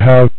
have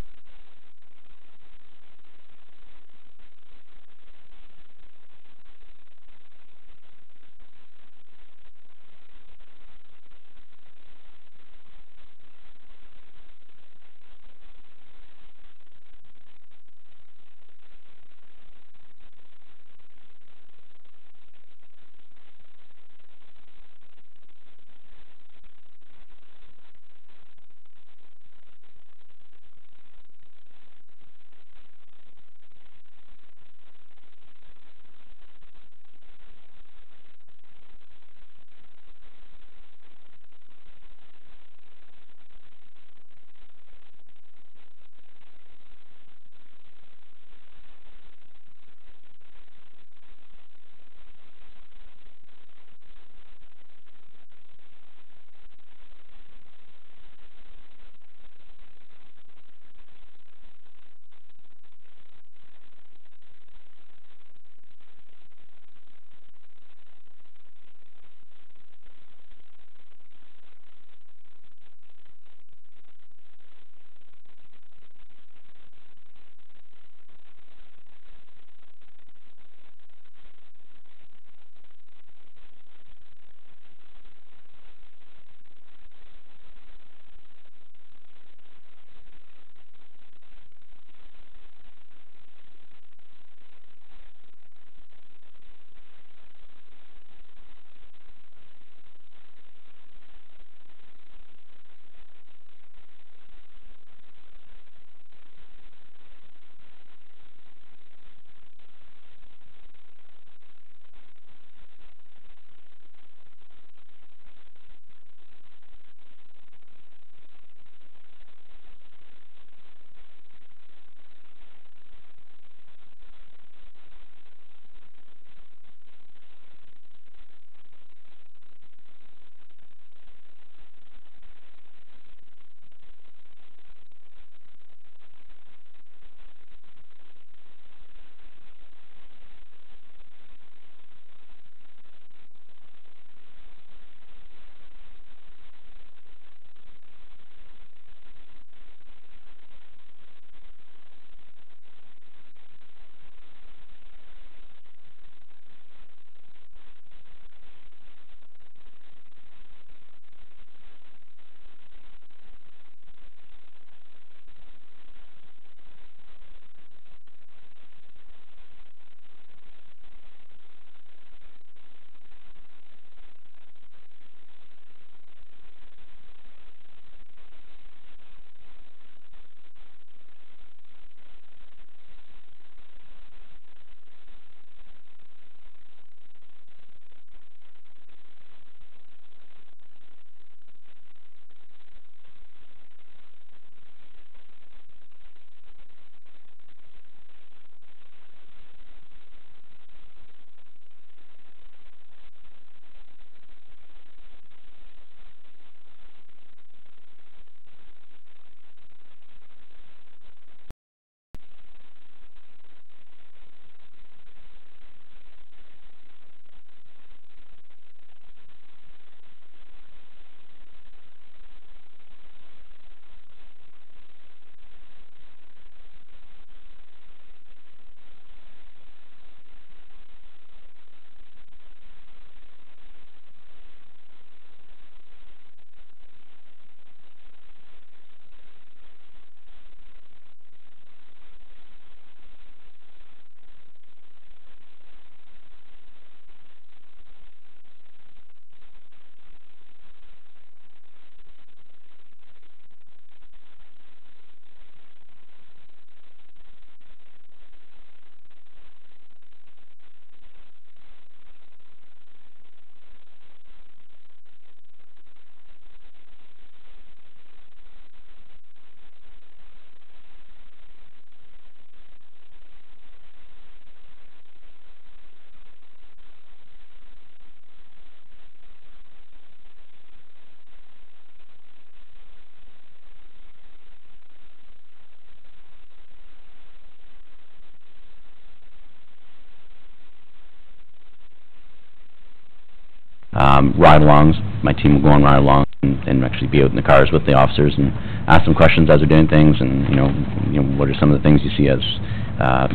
ride-alongs. My team will go on ride-alongs. and actually be out in the cars with the officers and ask them questions as they're doing things, and what are some of the things you see as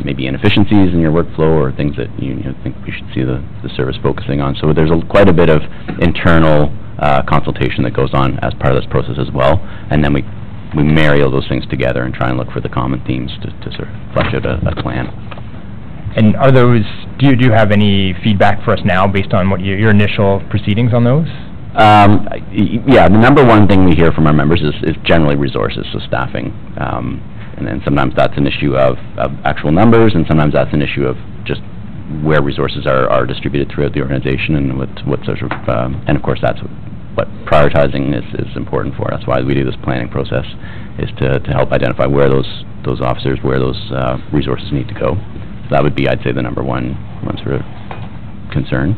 maybe inefficiencies in your workflow, or things that you think we should see the service focusing on. So there's quite a bit of internal consultation that goes on as part of this process as well, and then we marry all those things together and try and look for the common themes to sort of flesh out a plan. And are those, do you have any feedback for us now based on what your initial proceedings on those? Yeah, the number one thing we hear from our members is generally resources, so staffing. And then sometimes that's an issue of actual numbers, and sometimes that's an issue of just where resources are distributed throughout the organization, and what sort of, and of course that's what prioritizing is important for. That's why we do this planning process, is to help identify where those officers, where those resources need to go. So that would be, I'd say, the number one sort of concern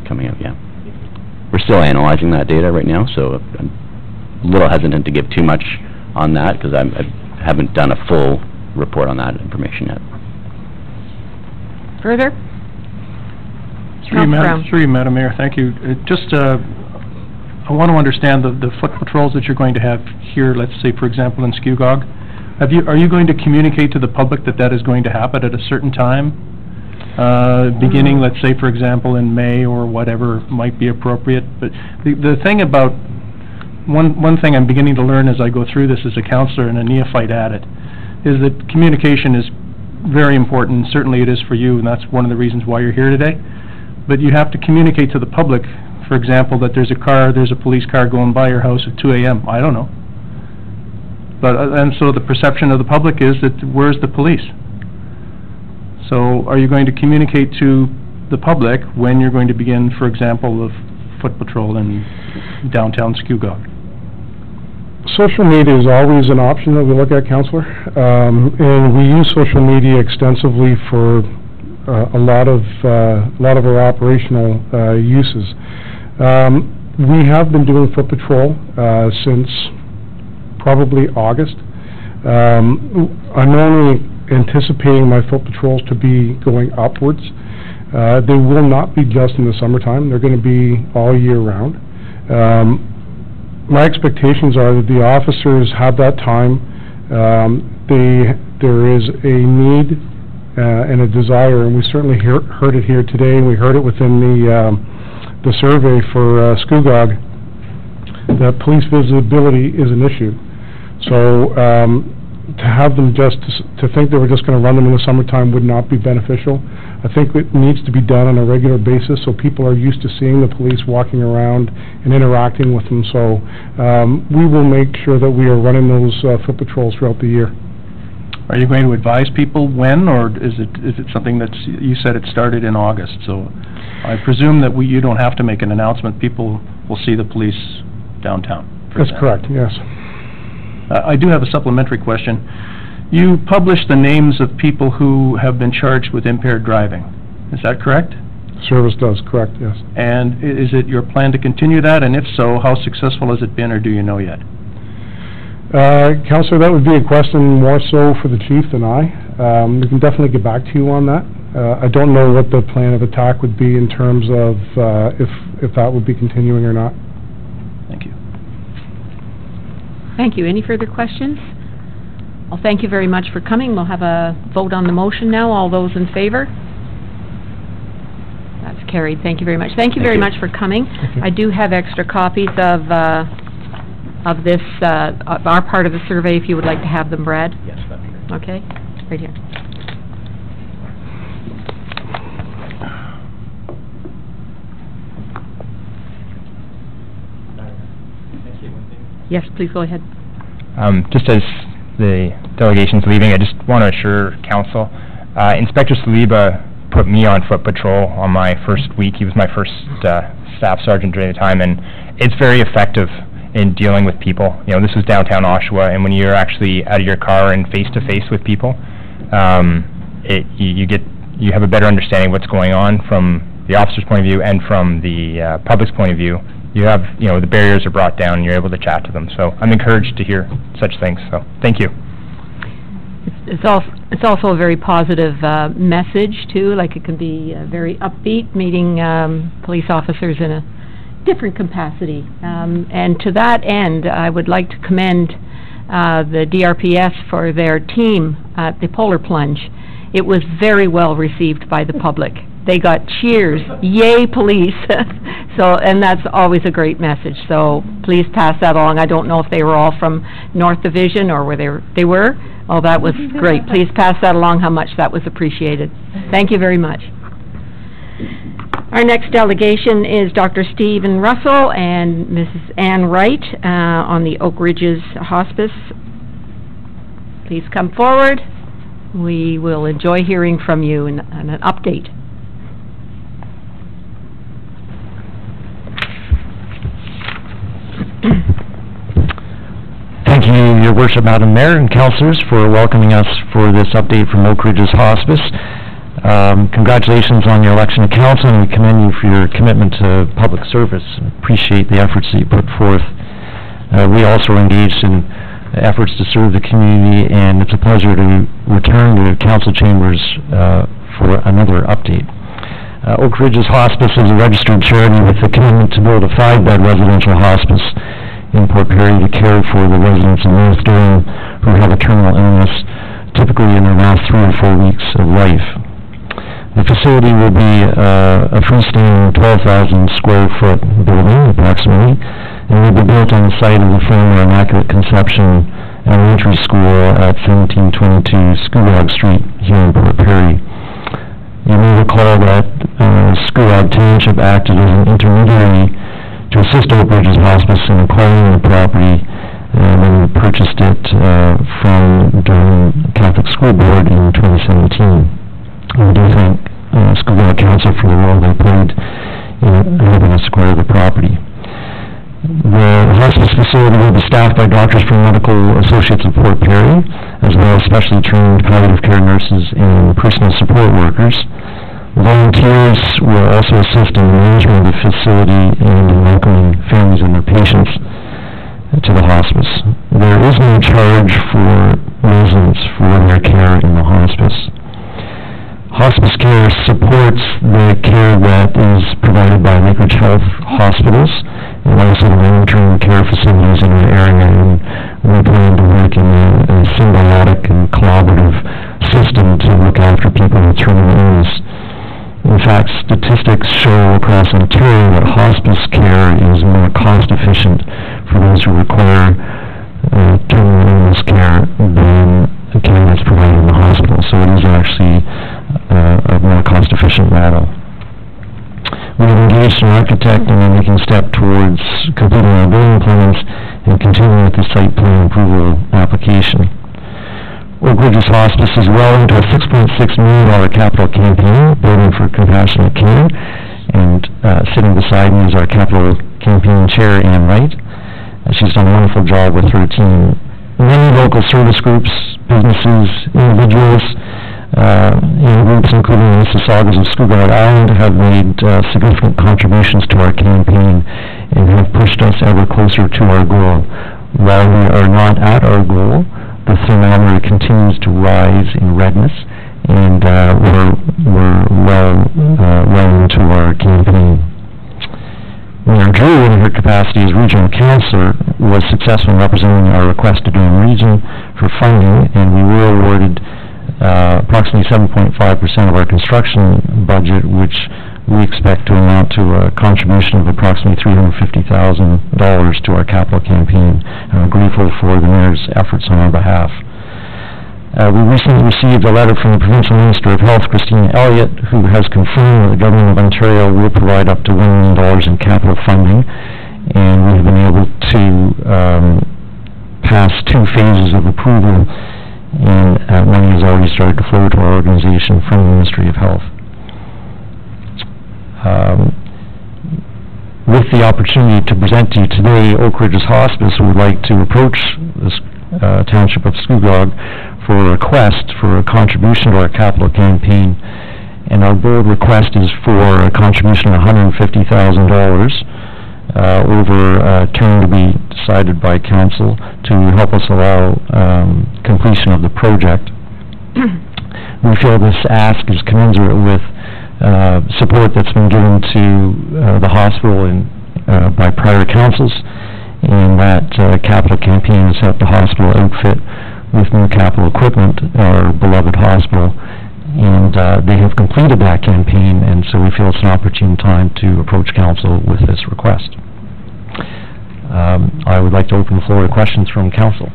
coming out. Yeah, we're still analyzing that data right now, so I'm a little hesitant to give too much on that because I haven't done a full report on that information yet. Further? Through you, Madam Mayor, thank you. I want to understand the foot patrols that you're going to have here, let's say, for example, in Skugog. Are you going to communicate to the public that is going to happen at a certain time? Beginning, let's say, for example, in May or whatever might be appropriate. But the thing about, one thing I'm beginning to learn as I go through this as a counselor and a neophyte at it, is that communication is very important. Certainly it is for you, and that's one of the reasons why you're here today. But you have to communicate to the public, for example, that there's a police car going by your house at 2 a.m. I don't know. But, and so the perception of the public is that where's the police? So are you going to communicate to the public when you're going to begin, for example, the foot patrol in downtown Skugog? Social media is always an option that we look at, Councillor, and we use social media extensively for a lot of our operational uses. We have been doing foot patrol since probably August. I'm only anticipating my foot patrols to be going upwards. They will not be just in the summertime. They're going to be all year round. My expectations are that the officers have that time. There is a need and a desire, and we certainly heard it here today, and we heard it within the survey for Skugog, that police visibility is an issue. So to have them to think that we're just going to run them in the summertime would not be beneficial. I think it needs to be done on a regular basis so people are used to seeing the police walking around and interacting with them. So we will make sure that we are running those foot patrols throughout the year. Are you going to advise people when, or is it something that's, you said it started in August, so I presume that you don't have to make an announcement. People will see the police downtown. That's correct, yes. I do have a supplementary question. You published the names of people who have been charged with impaired driving. Is that correct? Service does, correct, yes. And is it your plan to continue that? And if so, how successful has it been, or do you know yet? Councillor, that would be a question more so for the chief than I. We can definitely get back to you on that. I don't know what the plan of attack would be in terms of if that would be continuing or not. Thank you. Thank you. Any further questions? Well, thank you very much for coming. We'll have a vote on the motion now. All those in favor? That's carried. Thank you very much. Thank you very much for coming. I do have extra copies of this, our part of the survey, if you would like to have them, Brad. Yes, that'd be great. Okay, right here. Yes, please go ahead. Just as the delegation's leaving, I just want to assure Council, Inspector Saliba put me on foot patrol on my first week. He was my first staff sergeant during the time, and it's very effective in dealing with people. You know, this is downtown Oshawa, and when you're actually out of your car and face-to-face with people, you have a better understanding of what's going on from the officer's point of view and from the public's point of view. You have, the barriers are brought down and you're able to chat to them. So I'm encouraged to hear such things. So thank you. It's also a very positive message too. Like, it can be very upbeat, meeting police officers different capacity. And to that end, I would like to commend the DRPS for their team at the Polar Plunge. It was very well received by the public. They got cheers, yay police. So, and that's always a great message, so please pass that along. I don't know if they were all from North Division or where they were. Oh, that was great. Please pass that along, how much that was appreciated. Thank you very much. Our next delegation is Dr. Stephen Russell and Mrs. Ann Wright on the Oak Ridges Hospice. Please come forward. We will enjoy hearing from you and an update. Thank you, Your Worship, Madam Mayor and Councillors, for welcoming us for this update from Oak Ridges Hospice. Congratulations on your election to council, and we commend you for your commitment to public service. Appreciate the efforts that you put forth. We also are engaged in efforts to serve the community, and it's a pleasure to return to council chambers for another update. Oak Ridges Hospice is a registered charity with a commitment to build a 5-bed residential hospice in Port Perry to care for the residents of North Durham who have a terminal illness, typically in their last 3 or 4 weeks of life. The facility will be a freestanding 12,000 square foot building, approximately, and will be built on the site of the former Immaculate Conception Elementary School at 1722 Schoolog Street here in Port Perry. You may recall that Schoolog Township acted as an intermediary to assist Oak Ridges Hospice in acquiring the property when we purchased it from Durham Catholic School Board in 2017. We do thank Schoolog Council for the role they played in helping us acquire the property. The hospice facility will be staffed by doctors from Medical Associates of Port Perry, as well as specially trained palliative care nurses and personal support workers. Volunteers will also assist in the management of the facility and in welcoming families and their patients to the hospice. There is no charge for residents for their care in the hospice. Hospice care supports the care that is provided by Lakeridge Health Hospitals and also the long-term care facilities in our area, and we plan to work in a symbiotic and collaborative system to look after people with terminal illness. In fact, statistics show across Ontario that hospice care is more cost-efficient for those who require terminal illness care than the care that's provided in the hospital. So it is actually a more cost-efficient model. We have engaged an architect and are making a step towards completing our building plans and continuing with the site plan approval application. Oak Ridges Hospice is well into a $6.6 million capital campaign, Building for Compassionate Care, and sitting beside me is our capital campaign chair, Ann Wright. She's done a wonderful job with her team. Many local service groups, businesses, individuals, groups including the Mississaugas of Scugog Island have made significant contributions to our campaign and have pushed us ever closer to our goal. While we are not at our goal, the thermometer continues to rise in redness, and we're well into our campaign. Mayor Drew, in her capacity as regional councillor, was successful in representing our request to Durham Region for funding, and we were awarded approximately 7.5% of our construction budget, which we expect to amount to a contribution of approximately $350,000 to our capital campaign, and I'm grateful for the Mayor's efforts on our behalf. We recently received a letter from the Provincial Minister of Health, Christina Elliott, who has confirmed that the Government of Ontario will provide up to $1 million in capital funding, and we've been able to pass 2 phases of approval, and money has already started to flow to our organization from the Ministry of Health. With the opportunity to present to you today, Oak Ridges Hospice would like to approach this Township of Scugog for a request for a contribution to our capital campaign, and our bold request is for a contribution of $150,000 over a term to be decided by council to help us allow completion of the project. We feel this ask is commensurate with support that's been given to the hospital in by prior councils, and that capital campaign has helped the hospital outfit with new capital equipment, our beloved hospital, and they have completed that campaign, and so we feel it's an opportune time to approach council with this request. I would like to open the floor to questions from council.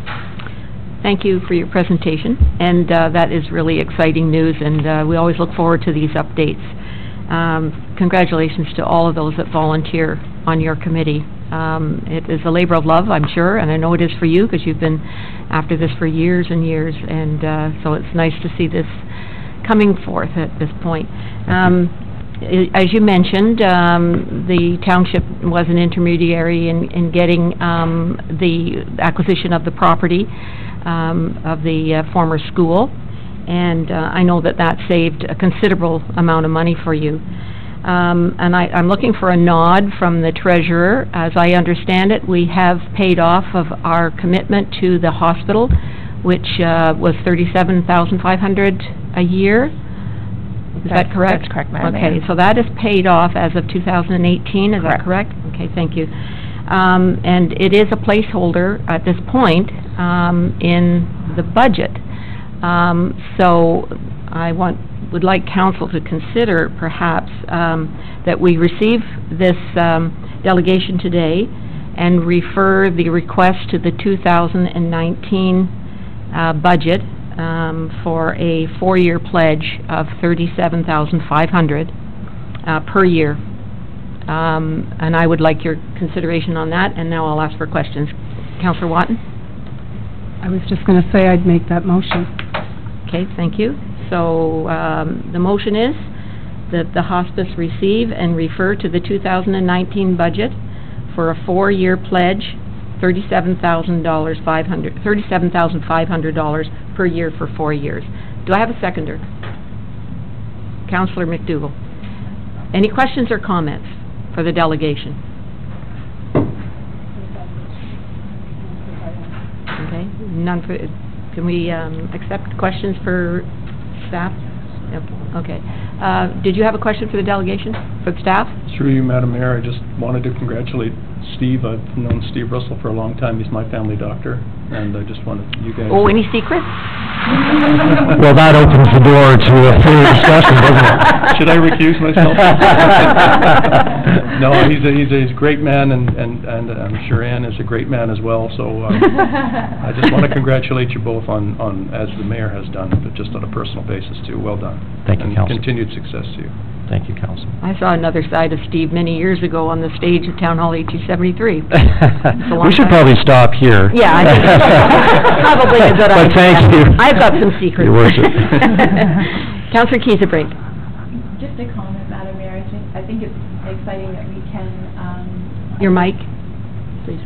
Thank you for your presentation, and that is really exciting news, and we always look forward to these updates. Congratulations to all of those that volunteer on your committee. It is a labor of love, I'm sure, and I know it is for you because you've been after this for years and years, and so it's nice to see this coming forth at this point. As you mentioned, the township was an intermediary in getting the acquisition of the property of the former school, and I know that that saved a considerable amount of money for you. And I'm looking for a nod from the treasurer. As I understand it, we have paid off of our commitment to the hospital, which was $37,500 a year. Is that correct? That's correct, Madam Mayor. Okay, so that is paid off as of 2018, is that correct? Okay, thank you. And it is a placeholder at this point in the budget. So I would like council to consider perhaps that we receive this delegation today and refer the request to the 2019 budget for a 4-year pledge of $37,500 per year. And I would like your consideration on that, and now I'll ask for questions. Councillor Watton? I was just going to say I'd make that motion. Okay, thank you. So the motion is that the hospice receive and refer to the 2019 budget for a 4-year pledge, $37,500 per year for 4 years. Do I have a seconder? Councillor McDougall. Any questions or comments for the delegation? Okay, none for. Can we accept questions for staff? Yep. Okay. Did you have a question for the delegation, for the staff? Through you, Madam Mayor, I just wanted to congratulate Steve. I've known Steve Russell for a long time. He's my family doctor, and I just wanted you guys... Oh, any secrets? Well, that opens the door to a further discussion, doesn't it? Should I recuse myself? No, he's a great man, and I'm sure Ann is a great man as well, so I just want to congratulate you both on, as the mayor has done, but just on a personal basis too. Well done. Thank you, Council. And continued success to you. Thank you, Council. I saw another side of Steve many years ago on the stage at Town Hall 8273. We should probably stop here. Yeah, I think probably a good idea. But thank you. I've got some secrets. Your worship. Councillor Kiesebrink. Just a comment, Madam Mayor. I think it's exciting that we can... Your mic, please.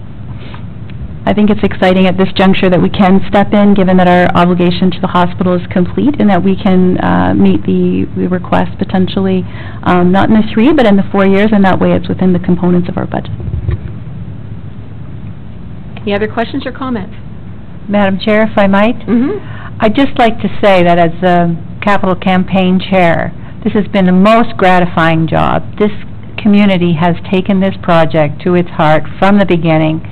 I think it's exciting at this juncture that we can step in, given that our obligation to the hospital is complete, and that we can meet the request potentially, not in the 3, but in the 4 years, and that way it's within the components of our budget. Any other questions or comments? Madam Chair, if I might? I'd just like to say that as the capital campaign chair, this has been the most gratifying job. This community has taken this project to its heart from the beginning.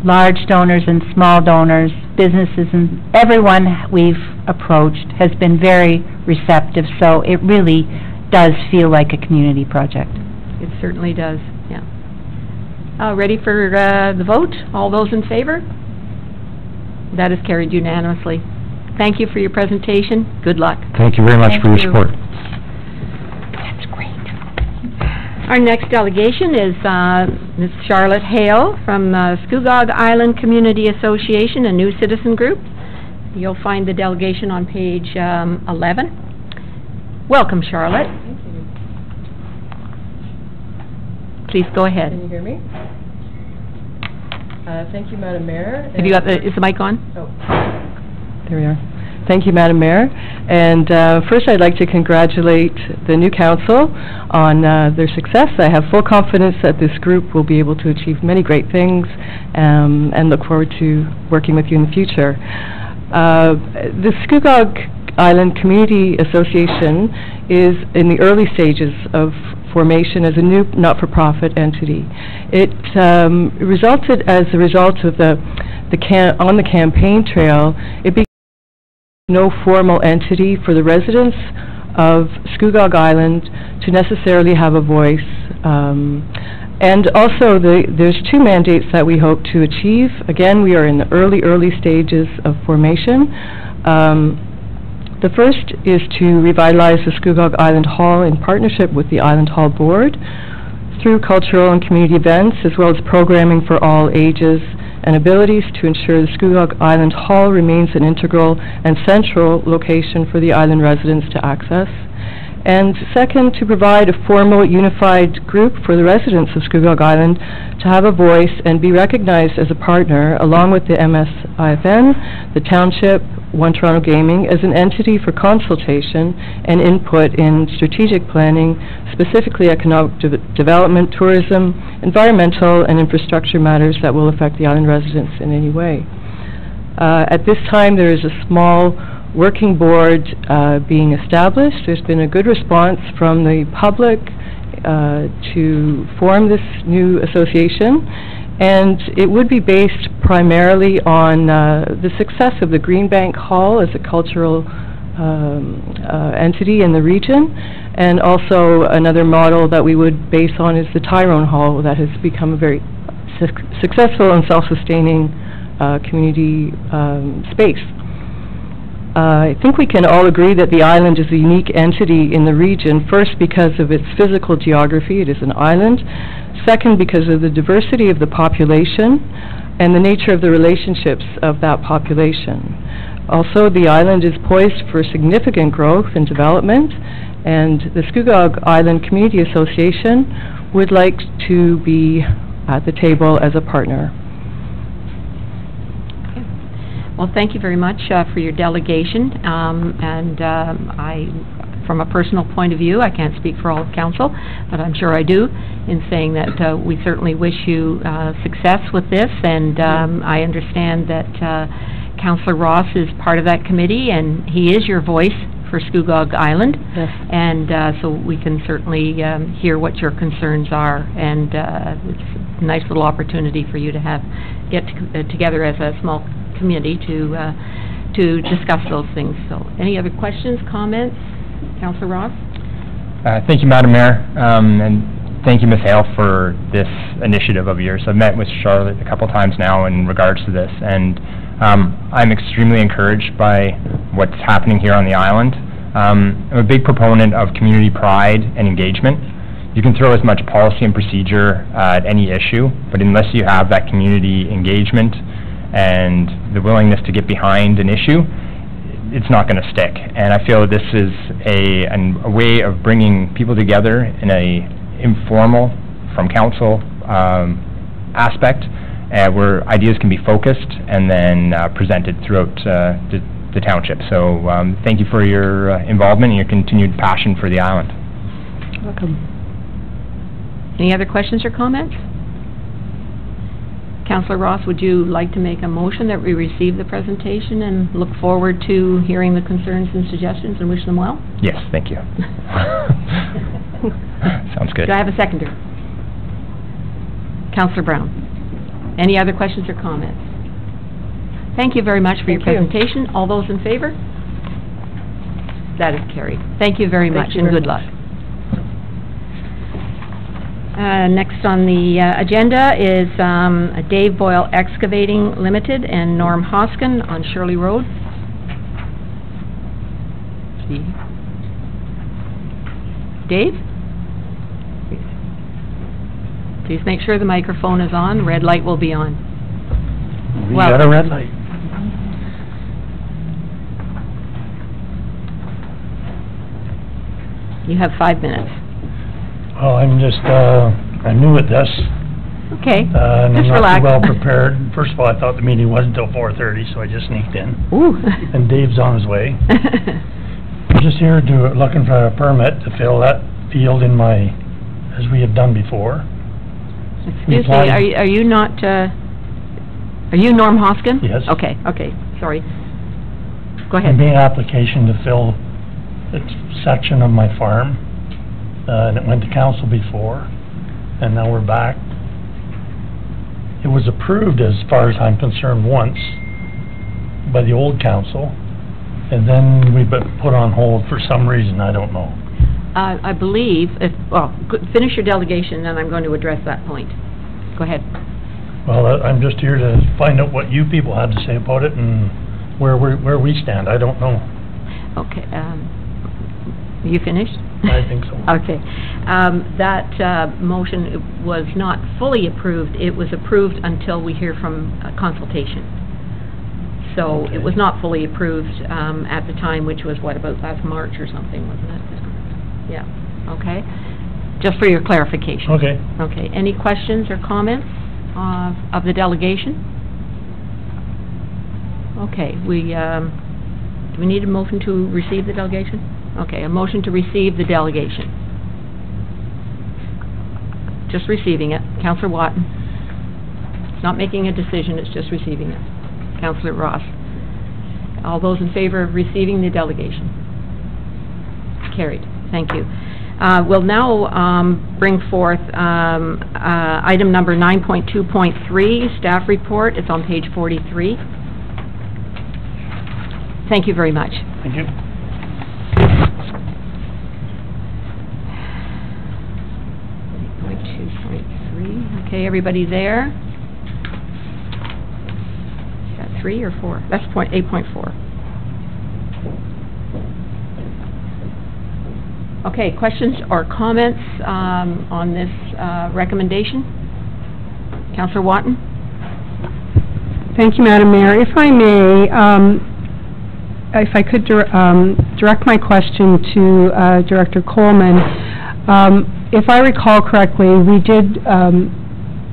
Large donors and small donors, businesses, and everyone we've approached has been very receptive, so it really does feel like a community project. It certainly does, yeah. Ready for the vote? All those in favor? That is carried unanimously. Thank you for your presentation. Good luck. Thank you very much for your support. That's great. Our next delegation is Ms. Charlotte Hale from Scugog Island Community Association, a new citizen group. You'll find the delegation on page 11. Welcome, Charlotte. Thank you. Please go ahead. Can you hear me? Thank you, Madam Mayor. Have you got is the mic on? Oh, there we are. Thank you, Madam Mayor. And first, I'd like to congratulate the new council on their success. I have full confidence that this group will be able to achieve many great things, and look forward to working with you in the future. The Scugog Island Community Association is in the early stages of formation as a new not-for-profit entity. It resulted as a result of on the campaign trail, it became no formal entity for the residents of Scugog Island to necessarily have a voice. And also, there's two mandates that we hope to achieve. Again, we are in the early stages of formation. The first is to revitalize the Scugog Island Hall in partnership with the Island Hall Board through cultural and community events, as well as programming for all ages and abilities to ensure the Scugog Island Hall remains an integral and central location for the island residents to access. And second, to provide a formal, unified group for the residents of Scugog Island to have a voice and be recognized as a partner, along with the MSIFN, the Township, One Toronto Gaming, as an entity for consultation and input in strategic planning, specifically economic development, tourism, environmental, and infrastructure matters that will affect the island residents in any way. At this time, there is a small working board being established. There's been a good response from the public to form this new association, and it would be based primarily on the success of the Greenbank Hall as a cultural entity in the region, and also another model that we would base on is the Tyrone Hall that has become a very successful and self-sustaining community space. I think we can all agree that the island is a unique entity in the region, first because of its physical geography, it is an island, second because of the diversity of the population and the nature of the relationships of that population. Also, the island is poised for significant growth and development, and the Scugog Island Community Association would like to be at the table as a partner. Well, thank you very much for your delegation, from a personal point of view, I can't speak for all of council, but I'm sure I do, in saying that we certainly wish you success with this, and I understand that Councillor Ross is part of that committee, and he is your voice for Scugog Island. Yes. And so we can certainly hear what your concerns are, and it's a nice little opportunity for you to get together as a small community to discuss those things. So, any other questions, comments? Councillor Ross? Thank you, Madam Mayor, and thank you, Ms. Hale, for this initiative of yours. I've met with Charlotte a couple times now in regards to this, and I'm extremely encouraged by what's happening here on the island. I'm a big proponent of community pride and engagement. You can throw as much policy and procedure at any issue, but unless you have that community engagement and the willingness to get behind an issue, it's not going to stick. And I feel this is a way of bringing people together in a informal, from council aspect, where ideas can be focused and then presented throughout the township. So thank you for your involvement and your continued passion for the island. Welcome. Any other questions or comments? Councillor Ross, would you like to make a motion that we receive the presentation and look forward to hearing the concerns and suggestions and wish them well? Yes, thank you. Sounds good. Do I have a seconder? Councillor Brown. Any other questions or comments? Thank you very much for your presentation. All those in favor? That is carried. Thank you very much, and good luck. Next on the agenda is Dave Boyle Excavating Limited and Norm Hoskin on Shirley Road. Dave? Please make sure the microphone is on. Red light will be on. We got a red light. You have 5 minutes. Well, I'm just, I'm new at this. Okay, And just I'm relax. not too well prepared. First of all, I thought the meeting wasn't until 4:30, so I just sneaked in. Ooh. And Dave's on his way. I'm just here looking for a permit to fill that field in as we have done before. Excuse me, are you not, are you Norm Hoskin? Yes. Okay, sorry. Go ahead. I made an application to fill a section of my farm and it went to council before, and now we're back. It was approved, as far as I'm concerned, once by the old council, and then we've been put on hold for some reason, I don't know. I believe, finish your delegation, then I'm going to address that point. Go ahead. Well, I'm just here to find out what you people had to say about it and where we stand. I don't know. Okay, you finished? I think so. Okay. That motion was not fully approved. It was approved until we hear from consultation. So Okay. it was not fully approved at the time, which was, what, about last March or something, wasn't it? Yeah, okay. Just for your clarification. Okay. Okay, any questions or comments of the delegation? Okay, do we need a motion to receive the delegation? Okay, a motion to receive the delegation. Just receiving it. Councillor Watton. It's not making a decision, it's just receiving it. Councillor Ross. All those in favor of receiving the delegation? Carried. Thank you. We'll now bring forth item number 9.2.3, staff report. It's on page 43. Thank you very much. Thank you. Okay, everybody there? Is that 3 or 4? That's 8.4. Okay, questions or comments on this recommendation? Councillor Watton? Thank you, Madam Mayor. If I may, if I could direct my question to Director Coleman. If I recall correctly, we did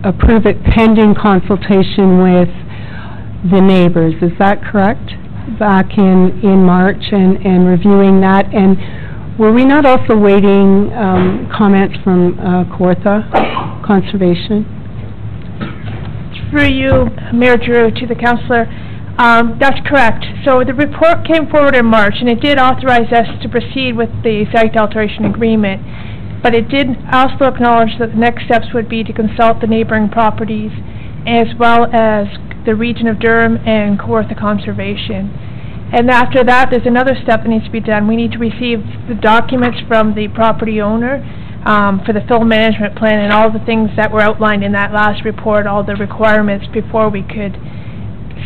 approve it pending consultation with the neighbors. Is that correct? Back in March and reviewing that. And were we not also waiting comments from Kawartha Conservation? Through you, Mayor Drew, to the councillor, that's correct. So the report came forward in March, and it did authorize us to proceed with the site alteration agreement. But it did also acknowledge that the next steps would be to consult the neighboring properties, as well as the region of Durham and Kawartha Conservation. And after that, there's another step that needs to be done. We need to receive the documents from the property owner for the fill management plan and all the things that were outlined in that last report, all the requirements, before we could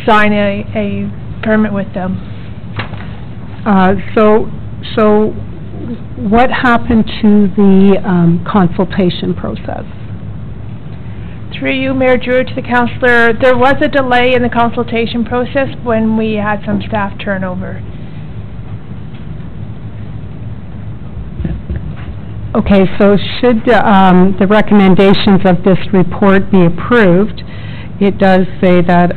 sign a permit with them. So what happened to the consultation process? Through you, Mayor Drew, to the councillor, there was a delay in the consultation process when we had some staff turnover. Okay, so should the recommendations of this report be approved, it does say that,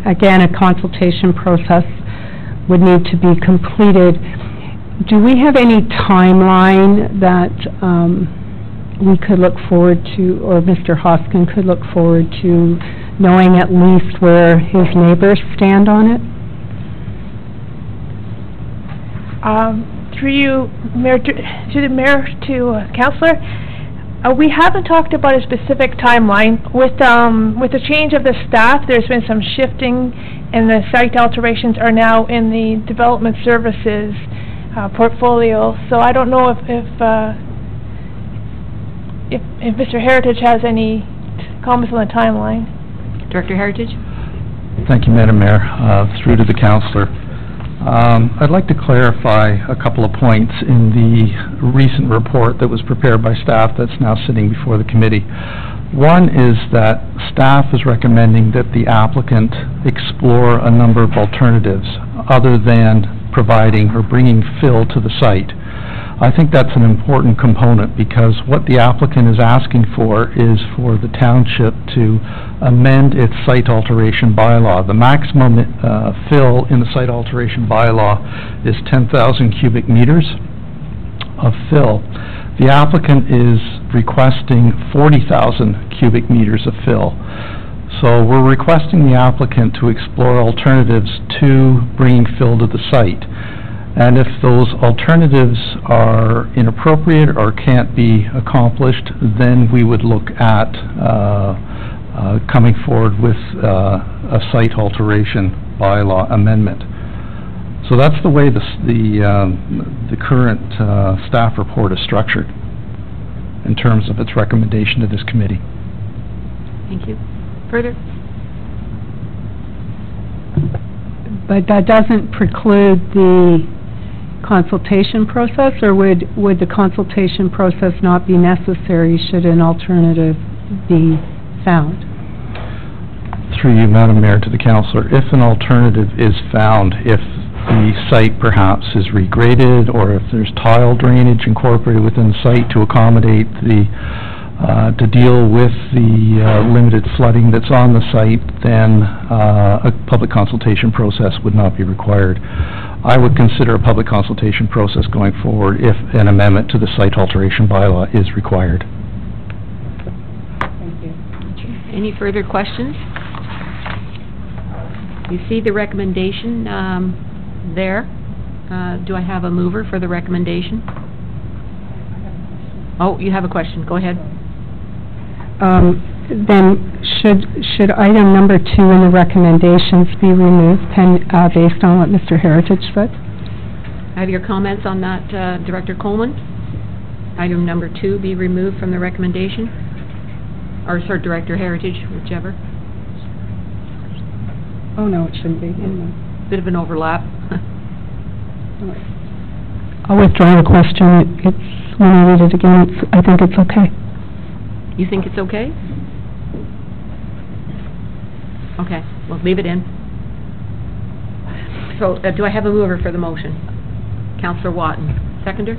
again, a consultation process would need to be completed. Do we have any timeline that we could look forward to, or Mr. Hoskin could look forward to, knowing at least where his neighbors stand on it? Through you, Mayor, to councillor, we haven't talked about a specific timeline. With the change of the staff, there's been some shifting, and the site alterations are now in the development services portfolio. So I don't know if Mr. Heritage has any comments on the timeline. Director Heritage? Thank you, Madam Mayor. Through to the councillor. I'd like to clarify a couple of points in the recent report that was prepared by staff that's now sitting before the committee. One is that staff is recommending that the applicant explore a number of alternatives other than providing or bringing fill to the site. I think that's an important component, because what the applicant is asking for is for the township to amend its site alteration bylaw. The maximum fill in the site alteration bylaw is 10,000 cubic meters of fill. The applicant is requesting 40,000 cubic meters of fill. So we're requesting the applicant to explore alternatives to bringing fill to the site. And if those alternatives are inappropriate or can't be accomplished, then we would look at coming forward with a site alteration bylaw amendment. So that's the way the current staff report is structured in terms of its recommendation to this committee. Thank you. Further? But that doesn't preclude the consultation process, or would the consultation process not be necessary should an alternative be found? Through you, Madam Mayor, to the councillor, if an alternative is found, if the site perhaps is regraded, or if there's tile drainage incorporated within the site to accommodate to deal with the limited flooding that's on the site, then a public consultation process would not be required. I would consider a public consultation process going forward if an amendment to the site alteration bylaw is required. Thank you. Any further questions? You see the recommendation there. Do I have a mover for the recommendation? Oh, you have a question. Go ahead. Then should item number 2 in the recommendations be removed based on what Mr. Heritage said? I have your comments on that, Director Coleman. Item number 2 be removed from the recommendation? Or, sorry, Director Heritage, whichever. Oh, no, it shouldn't be. Bit of an overlap. I'll withdraw the question. It's, when I read it again, I think it's okay. You think it's okay? Okay, we'll leave it in. So, do I have a mover for the motion? Councillor Watton. Seconder?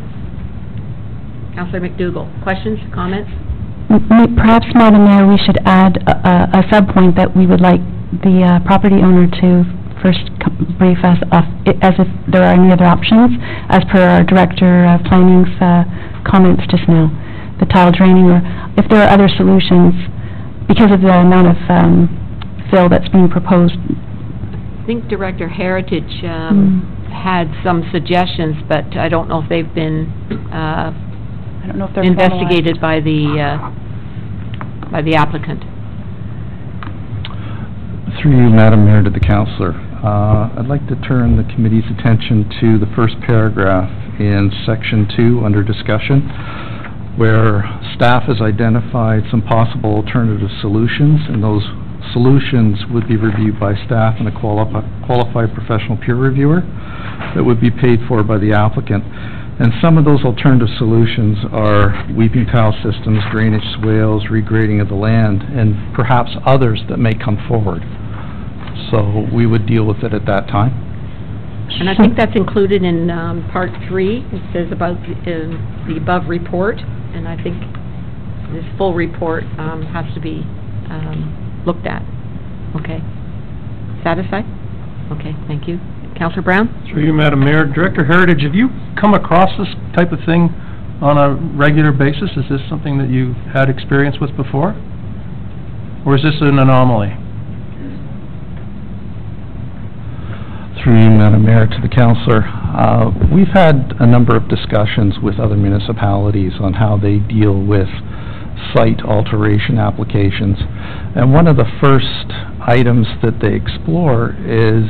Councillor McDougall. Questions, comments? Perhaps, Madam Mayor, we should add a sub-point that we would like the property owner to first brief us as if there are any other options, as per our Director of Planning's comments just now. The tile draining, or if there are other solutions because of the amount of fill that's being proposed. I think Director Heritage had some suggestions, but I don't know if they've been I don't know if they're investigated by the applicant. Through you, Madam Mayor, to the councillor, I'd like to turn the committee's attention to the first paragraph in section 2 under discussion, where staff has identified some possible alternative solutions, and those solutions would be reviewed by staff and a qualified professional peer reviewer that would be paid for by the applicant. And some of those alternative solutions are weeping tile systems, drainage swales, regrading of the land, and perhaps others that may come forward. So we would deal with it at that time. And I think that's included in part 3. It says about the above report, and I think this full report has to be looked at. Okay. Satisfied? Okay, thank you. Councillor Brown? Through you, Madam Mayor. Director Heritage, have you come across this type of thing on a regular basis? Is this something that you've had experience with before? Or is this an anomaly? Through you, Madam Mayor, to the councillor, we've had a number of discussions with other municipalities on how they deal with site alteration applications. And one of the first items that they explore is,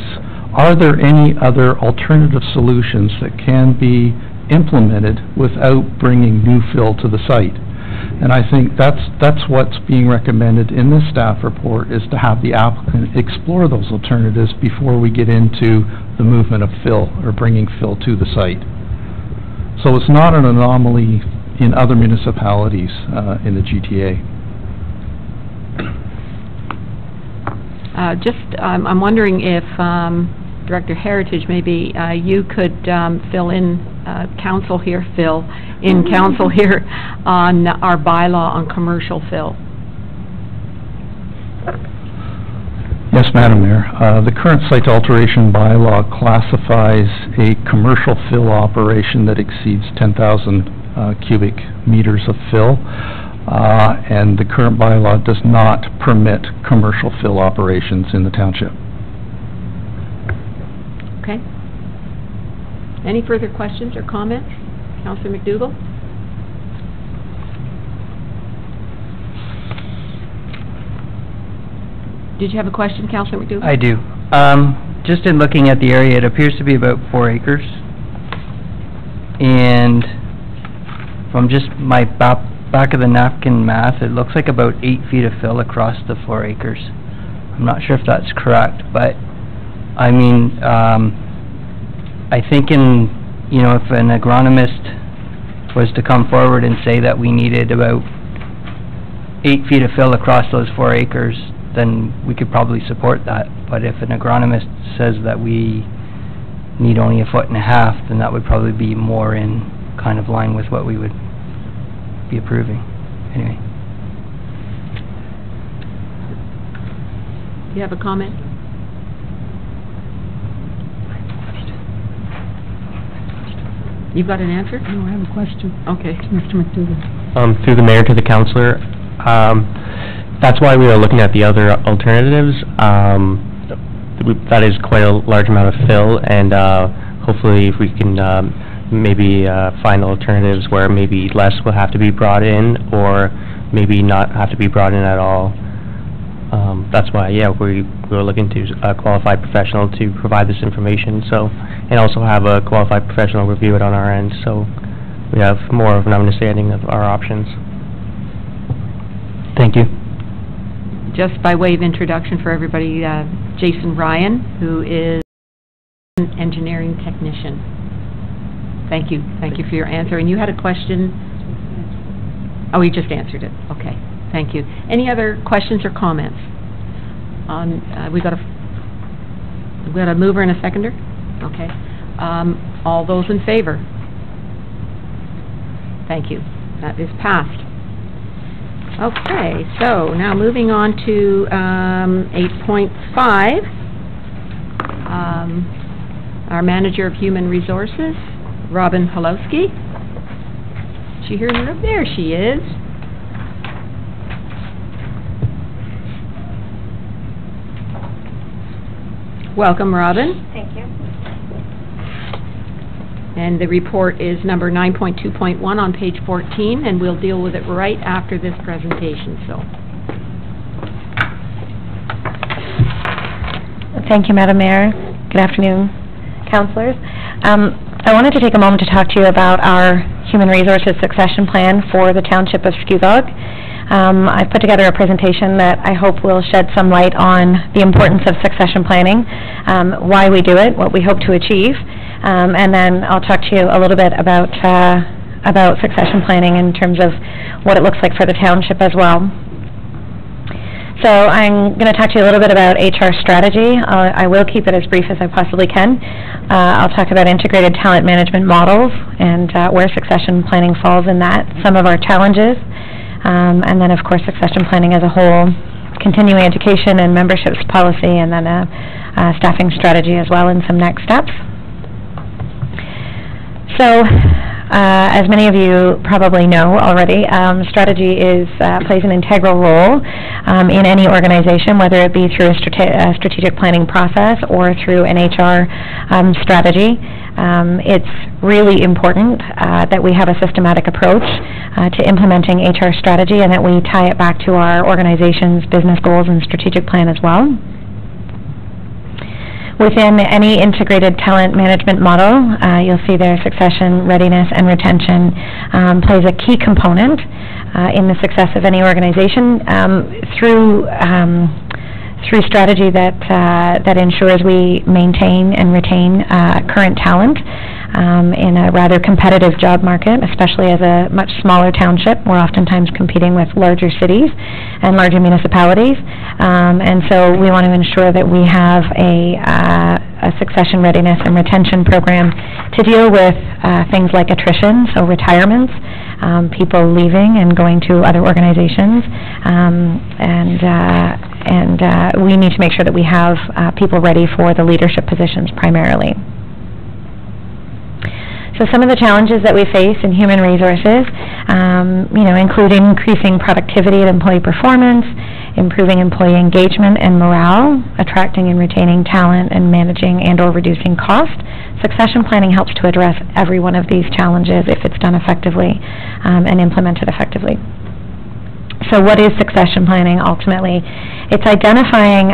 are there any other alternative solutions that can be implemented without bringing new fill to the site? And I think that's what's being recommended in this staff report, is to have the applicant explore those alternatives before we get into the movement of fill or bringing fill to the site. So it's not an anomaly in other municipalities in the GTA. I'm wondering if Director Heritage, maybe you could fill in council here on our bylaw on commercial fill. Yes, Madam Mayor. The current site alteration bylaw classifies a commercial fill operation that exceeds 10,000 cubic meters of fill, and the current bylaw does not permit commercial fill operations in the township. Okay. Any further questions or comments? Councillor McDougall? Did you have a question, Councillor McDougall? I do. Just in looking at the area, it appears to be about 4 acres. And from just my back of the napkin math, it looks like about 8 feet of fill across the 4 acres. I'm not sure if that's correct, but I mean, I think if an agronomist was to come forward and say that we needed about 8 feet of fill across those 4 acres, then we could probably support that. But if an agronomist says that we need only 1.5 feet, then that would probably be more in kind of line with what we would be approving. Anyway. You have a comment? You've got an answer? No, I have a question. Okay. To Mr. McDougall. Through the mayor to the councillor, that's why we are looking at the other alternatives. That is quite a large amount of fill, and hopefully if we can maybe find alternatives where maybe less will have to be brought in, or maybe not have to be brought in at all. That's why, we're looking to a qualified professional to provide this information, and also have a qualified professional review it on our end, so we have more of an understanding of our options. Thank you. Just by way of introduction for everybody, Jason Ryan, who is an engineering technician. Thank you. Thank you for your answer. And you had a question? Oh, you just answered it. Okay. Thank you. Any other questions or comments? We got a mover and a seconder? Okay. All those in favor? Thank you. That is passed. Okay, so now moving on to 8.5. Our Manager of Human Resources, Robin Holowski. Is she here in the room? There she is. Welcome, Robin. Thank you. And the report is number 9.2.1 on page 14, and we'll deal with it right after this presentation, so. Thank you, Madam Mayor. Good afternoon, councillors. I wanted to take a moment to talk to you about our Human Resources Succession Plan for the Township of Skugog. I've put together a presentation that I hope will shed some light on the importance of succession planning, why we do it, what we hope to achieve, and then I'll talk to you a little bit about succession planning in terms of what it looks like for the township as well. So I'm going to talk to you a little bit about HR strategy. I will keep it as brief as I possibly can. I'll talk about integrated talent management models and where succession planning falls in that, some of our challenges, and then of course succession planning as a whole, continuing education and memberships policy, and then a staffing strategy as well, and some next steps. So, as many of you probably know already, strategy plays an integral role in any organization, whether it be through a strategic planning process or through an HR strategy. It's really important that we have a systematic approach to implementing HR strategy, and that we tie it back to our organization's business goals and strategic plan as well. Within any integrated talent management model, you'll see there succession, readiness, and retention plays a key component in the success of any organization through strategy that ensures we maintain and retain current talent in a rather competitive job market, especially as a much smaller township. We're oftentimes competing with larger cities and larger municipalities, and so we want to ensure that we have a succession readiness and retention program to deal with things like attrition, so retirements, people leaving and going to other organizations, and we need to make sure that we have people ready for the leadership positions primarily. So some of the challenges that we face in human resources, include increasing productivity and employee performance, improving employee engagement and morale, attracting and retaining talent, and managing and/or reducing cost. Succession planning helps to address every one of these challenges if it's done effectively and implemented effectively. So what is succession planning ultimately? It's identifying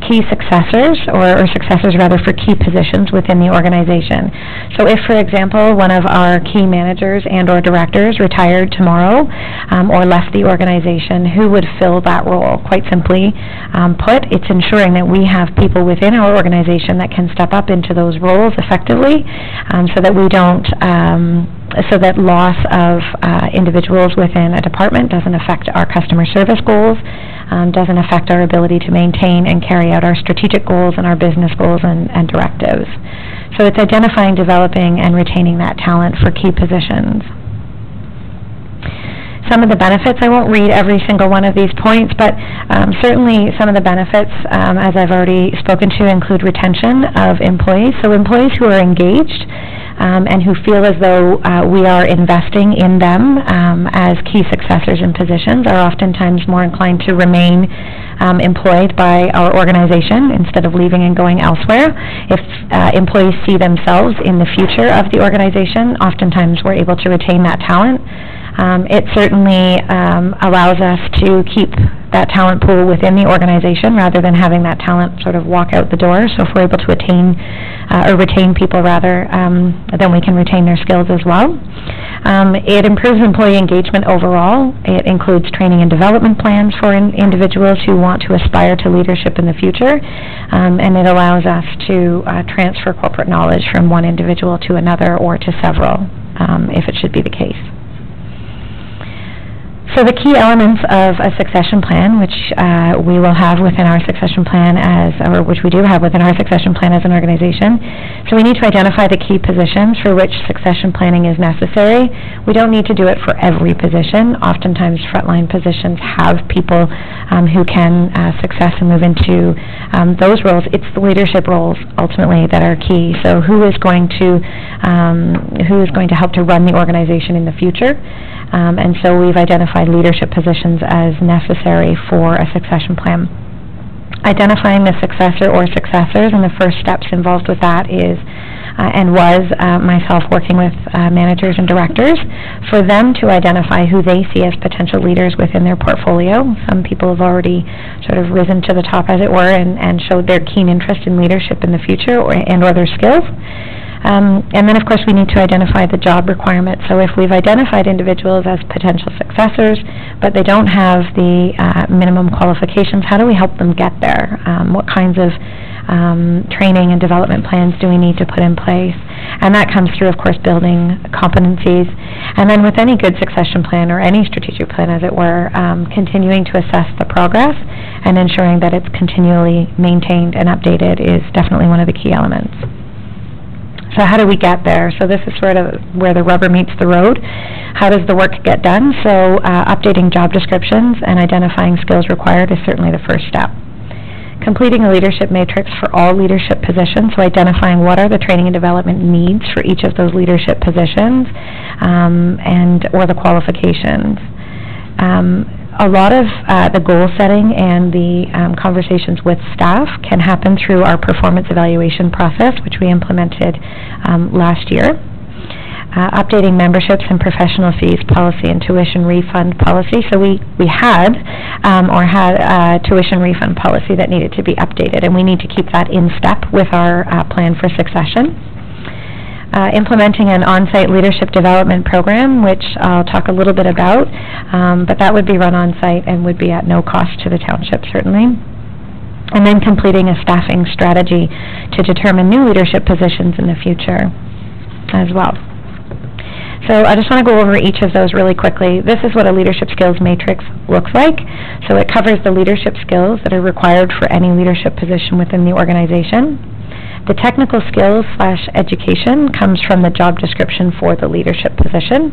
key successors, or successors rather, for key positions within the organization. So if, for example, one of our key managers and or directors retired tomorrow or left the organization, who would fill that role? Quite simply put, it's ensuring that we have people within our organization that can step up into those roles effectively so that we don't so that loss of individuals within a department doesn't affect our customer service goals, doesn't affect our ability to maintain and carry out our strategic goals and our business goals and directives. So it's identifying, developing, and retaining that talent for key positions. Some of the benefits, I won't read every single one of these points, but certainly some of the benefits, as I've already spoken to, include retention of employees. So employees who are engaged and who feel as though we are investing in them as key successors in positions are oftentimes more inclined to remain employed by our organization instead of leaving and going elsewhere. If employees see themselves in the future of the organization, oftentimes we're able to retain that talent. It certainly allows us to keep that talent pool within the organization rather than having that talent sort of walk out the door. So if we're able to retain people rather, then we can retain their skills as well. It improves employee engagement overall. It includes training and development plans for individuals who want to aspire to leadership in the future, and it allows us to transfer corporate knowledge from one individual to another or to several, if it should be the case. So the key elements of a succession plan, which we will have within our succession plan which we do have within our succession plan as an organization. So we need to identify the key positions for which succession planning is necessary. We don't need to do it for every position. Oftentimes frontline positions have people who can success and move into those roles. It's the leadership roles ultimately that are key. So who is going to help to run the organization in the future? And so we've identified leadership positions as necessary for a succession plan. Identifying the successor or successors, and the first steps involved with that is myself working with managers and directors for them to identify who they see as potential leaders within their portfolio. Some people have already sort of risen to the top, as it were, and showed their keen interest in leadership in the future or their skills. And then, of course, we need to identify the job requirements. So if we've identified individuals as potential successors, but they don't have the minimum qualifications, how do we help them get there? What kinds of training and development plans do we need to put in place? And that comes through, of course, building competencies. And then with any good succession plan or any strategic plan, as it were, continuing to assess the progress and ensuring that it's continually maintained and updated is definitely one of the key elements. So how do we get there? So this is sort of where the rubber meets the road. How does the work get done? So updating job descriptions and identifying skills required is certainly the first step. Completing a leadership matrix for all leadership positions, so identifying what are the training and development needs for each of those leadership positions or the qualifications. A lot of the goal setting and the conversations with staff can happen through our performance evaluation process, which we implemented last year. Updating memberships and professional fees policy and tuition refund policy. So we had a tuition refund policy that needed to be updated, and we need to keep that in step with our plan for succession. Implementing an on-site leadership development program, which I'll talk a little bit about, but that would be run on-site and would be at no cost to the township, certainly. And then completing a staffing strategy to determine new leadership positions in the future as well. So I just want to go over each of those really quickly. This is what a leadership skills matrix looks like. So it covers the leadership skills that are required for any leadership position within the organization. The technical skills / education comes from the job description for the leadership position.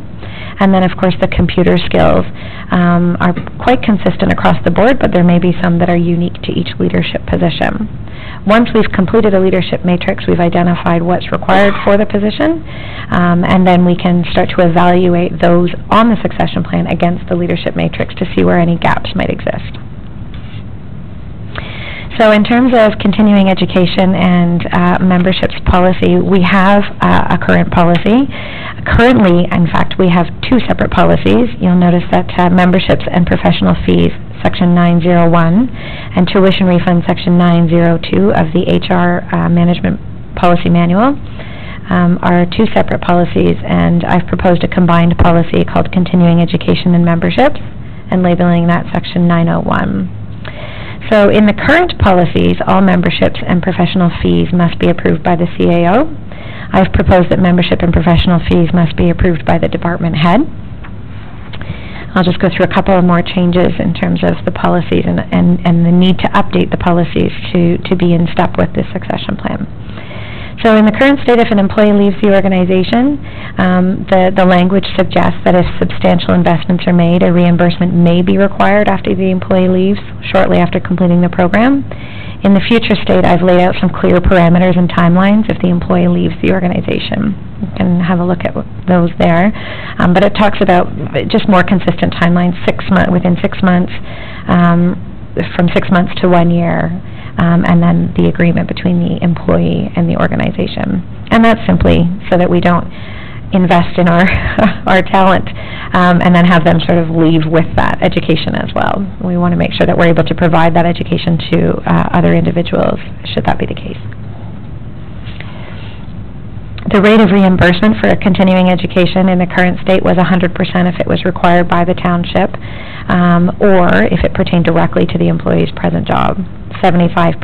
And then, of course, the computer skills are quite consistent across the board, but there may be some that are unique to each leadership position. Once we've completed a leadership matrix, we've identified what's required for the position, and then we can start to evaluate those on the succession plan against the leadership matrix to see where any gaps might exist. So in terms of continuing education and memberships policy, we have a current policy. Currently, in fact, we have two separate policies. You'll notice that memberships and professional fees, Section 901, and tuition refund, Section 902 of the HR Management Policy Manual, are two separate policies, and I've proposed a combined policy called Continuing Education and Memberships, and labeling that Section 901. So in the current policies, all memberships and professional fees must be approved by the CAO. I've proposed that membership and professional fees must be approved by the department head. I'll just go through a couple of more changes in terms of the policies and the need to update the policies to be in step with this succession plan. So in the current state, if an employee leaves the organization, the language suggests that if substantial investments are made, a reimbursement may be required after the employee leaves, shortly after completing the program. In the future state, I've laid out some clear parameters and timelines if the employee leaves the organization. You can have a look at those there. But it talks about just more consistent timelines, within 6 months, from 6 months to 1 year. And then the agreement between the employee and the organization. And that's simply so that we don't invest in our our talent and then have them sort of leave with that education as well. We want to make sure that we're able to provide that education to other individuals, should that be the case. The rate of reimbursement for continuing education in the current state was 100% if it was required by the township, or if it pertained directly to the employee's present job. 75%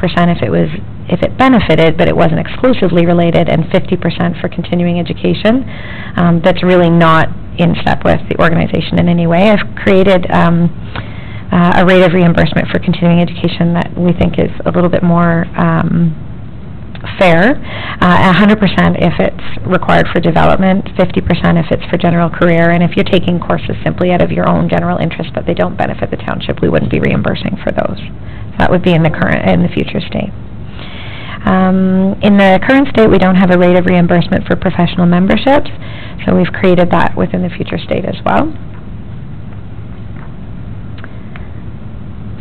if it benefited, but it wasn't exclusively related, and 50% for continuing education. That's really not in step with the organization in any way. I've created a rate of reimbursement for continuing education that we think is a little bit more fair. 100% if it's required for development, 50% if it's for general career, and if you're taking courses simply out of your own general interest but they don't benefit the township, we wouldn't be reimbursing for those. That would be in the future state. In the current state, we don't have a rate of reimbursement for professional memberships, so we've created that within the future state as well.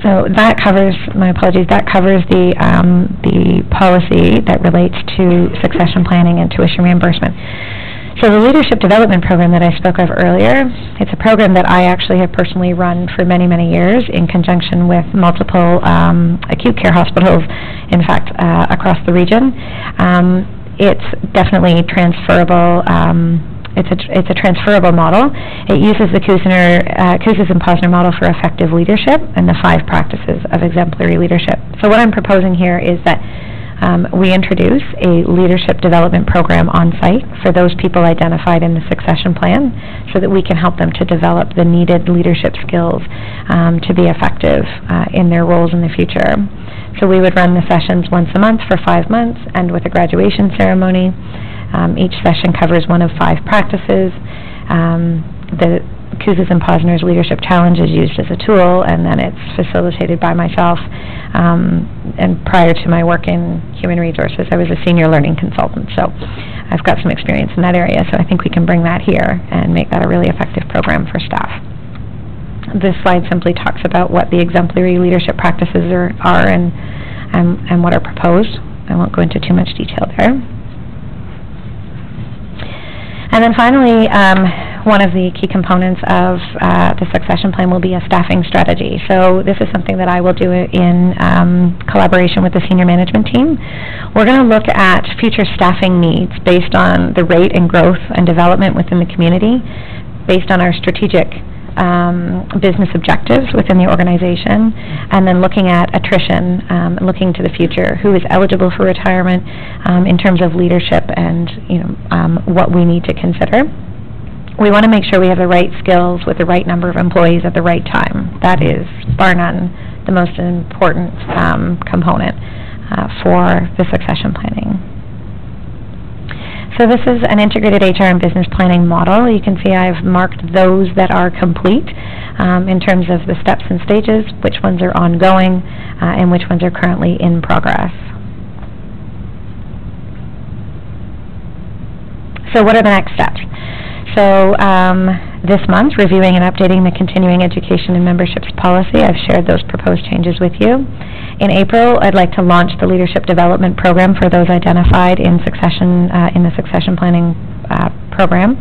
So that covers, my apologies, that covers the policy that relates to succession planning and tuition reimbursement. So the Leadership Development Program that I spoke of earlier, it's a program that I actually have personally run for many, many years in conjunction with multiple acute care hospitals, in fact, across the region. It's definitely transferable. It's a transferable model. It uses the Kouzes and Posner model for effective leadership and the 5 practices of exemplary leadership. So what I'm proposing here is that we introduce a leadership development program on site for those people identified in the succession plan so that we can help them to develop the needed leadership skills to be effective in their roles in the future. So we would run the sessions once a month for 5 months, and with a graduation ceremony. Each session covers one of 5 practices. The Kouzes and Posner's Leadership Challenge is used as a tool, and then it's facilitated by myself. And prior to my work in human resources, I was a senior learning consultant, so I've got some experience in that area, so I think we can bring that here and make that a really effective program for staff. This slide simply talks about what the exemplary leadership practices are and what are proposed. I won't go into too much detail there. And then finally, one of the key components of the succession plan will be a staffing strategy. So this is something that I will do in collaboration with the senior management team. We're going to look at future staffing needs based on the rate and growth and development within the community, based on our strategic business objectives within the organization, and then looking at attrition, looking to the future, who is eligible for retirement in terms of leadership and what we need to consider. We want to make sure we have the right skills with the right number of employees at the right time. That is, bar none, the most important component for the succession planning. So this is an integrated HR and business planning model. You can see I've marked those that are complete in terms of the steps and stages, which ones are ongoing, and which ones are currently in progress. So what are the next steps? So This month, reviewing and updating the continuing education and memberships policy. I've shared those proposed changes with you. In April, I'd like to launch the leadership development program for those identified in in the succession planning program.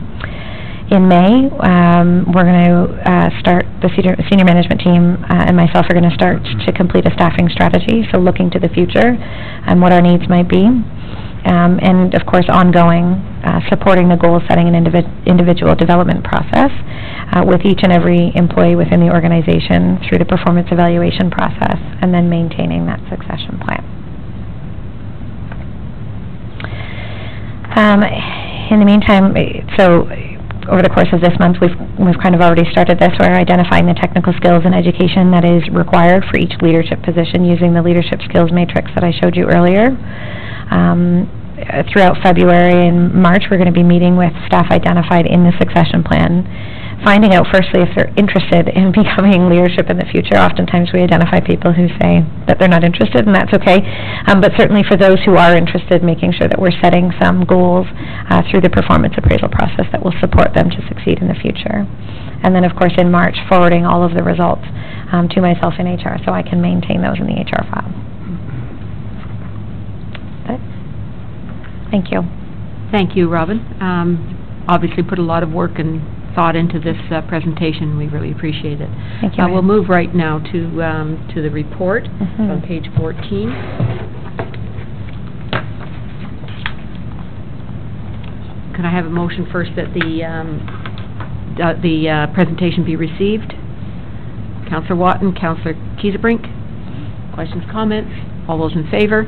In May, we're going to start, the senior management team and myself are going to start to complete a staffing strategy, so looking to the future and what our needs might be. And of course, ongoing, supporting the goal setting and individual development process with each and every employee within the organization through the performance evaluation process, and then maintaining that succession plan. In the meantime, so over the course of this month, we've kind of already started this. We're identifying the technical skills and education that is required for each leadership position using the leadership skills matrix that I showed you earlier. Throughout February and March, we're going to be meeting with staff identified in the succession plan, finding out firstly if they're interested in becoming leadership in the future. Oftentimes we identify people who say that they're not interested, and that's okay. But certainly for those who are interested, making sure that we're setting some goals through the performance appraisal process that will support them to succeed in the future. And then, of course, in March, forwarding all of the results to myself in HR so I can maintain those in the HR file. Thank you. Thank you, Robin. Obviously put a lot of work and thought into this presentation. We really appreciate it. Thank you. We'll move right now to the report on page 14. Could I have a motion first that the presentation be received? Councillor Watton, Councillor Kiesebrink. Questions, comments? All those in favor?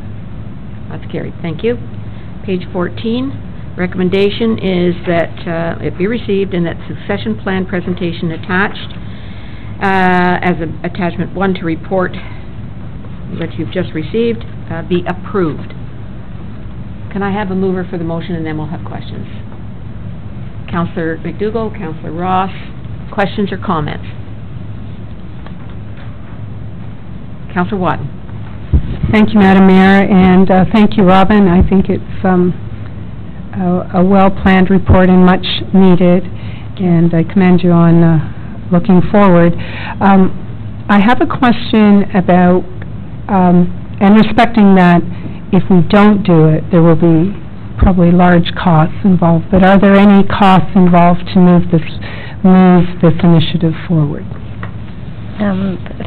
That's carried. Thank you. Page 14, recommendation is that it be received and that succession plan presentation attached as attachment 1 to report that you've just received be approved. Can I have a mover for the motion, and then we'll have questions? Councillor McDougall, Councillor Ross, questions or comments? Councillor Watton. Thank you, Madam Mayor, and thank you, Robin. I think it's a well-planned report and much needed, and I commend you on looking forward. I have a question about, and respecting that if we don't do it, there will be probably large costs involved, but are there any costs involved to move this initiative forward?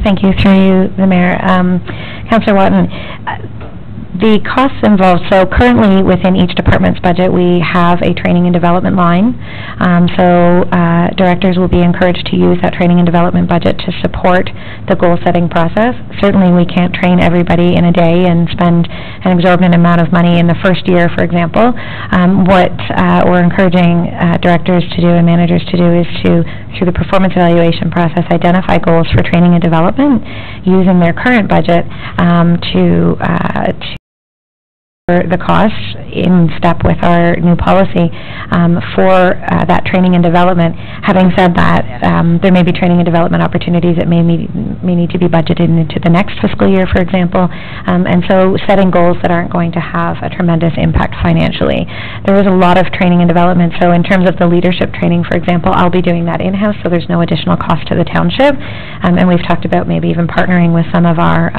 Thank you, through you, the Mayor. Councillor Watton, the costs involved, so currently within each department's budget we have a training and development line. Directors will be encouraged to use that training and development budget to support the goal setting process. Certainly we can't train everybody in a day and spend an exorbitant amount of money in the first year, for example. What we're encouraging directors to do and managers to do is to, through the performance evaluation process, identify goals for training and development using their current budget to the costs in step with our new policy for that training and development. Having said that, there may be training and development opportunities that may need to be budgeted into the next fiscal year, for example, and so setting goals that aren't going to have a tremendous impact financially. There is a lot of training and development, so in terms of the leadership training, for example, I'll be doing that in-house, so there's no additional cost to the township, and we've talked about maybe even partnering with some of our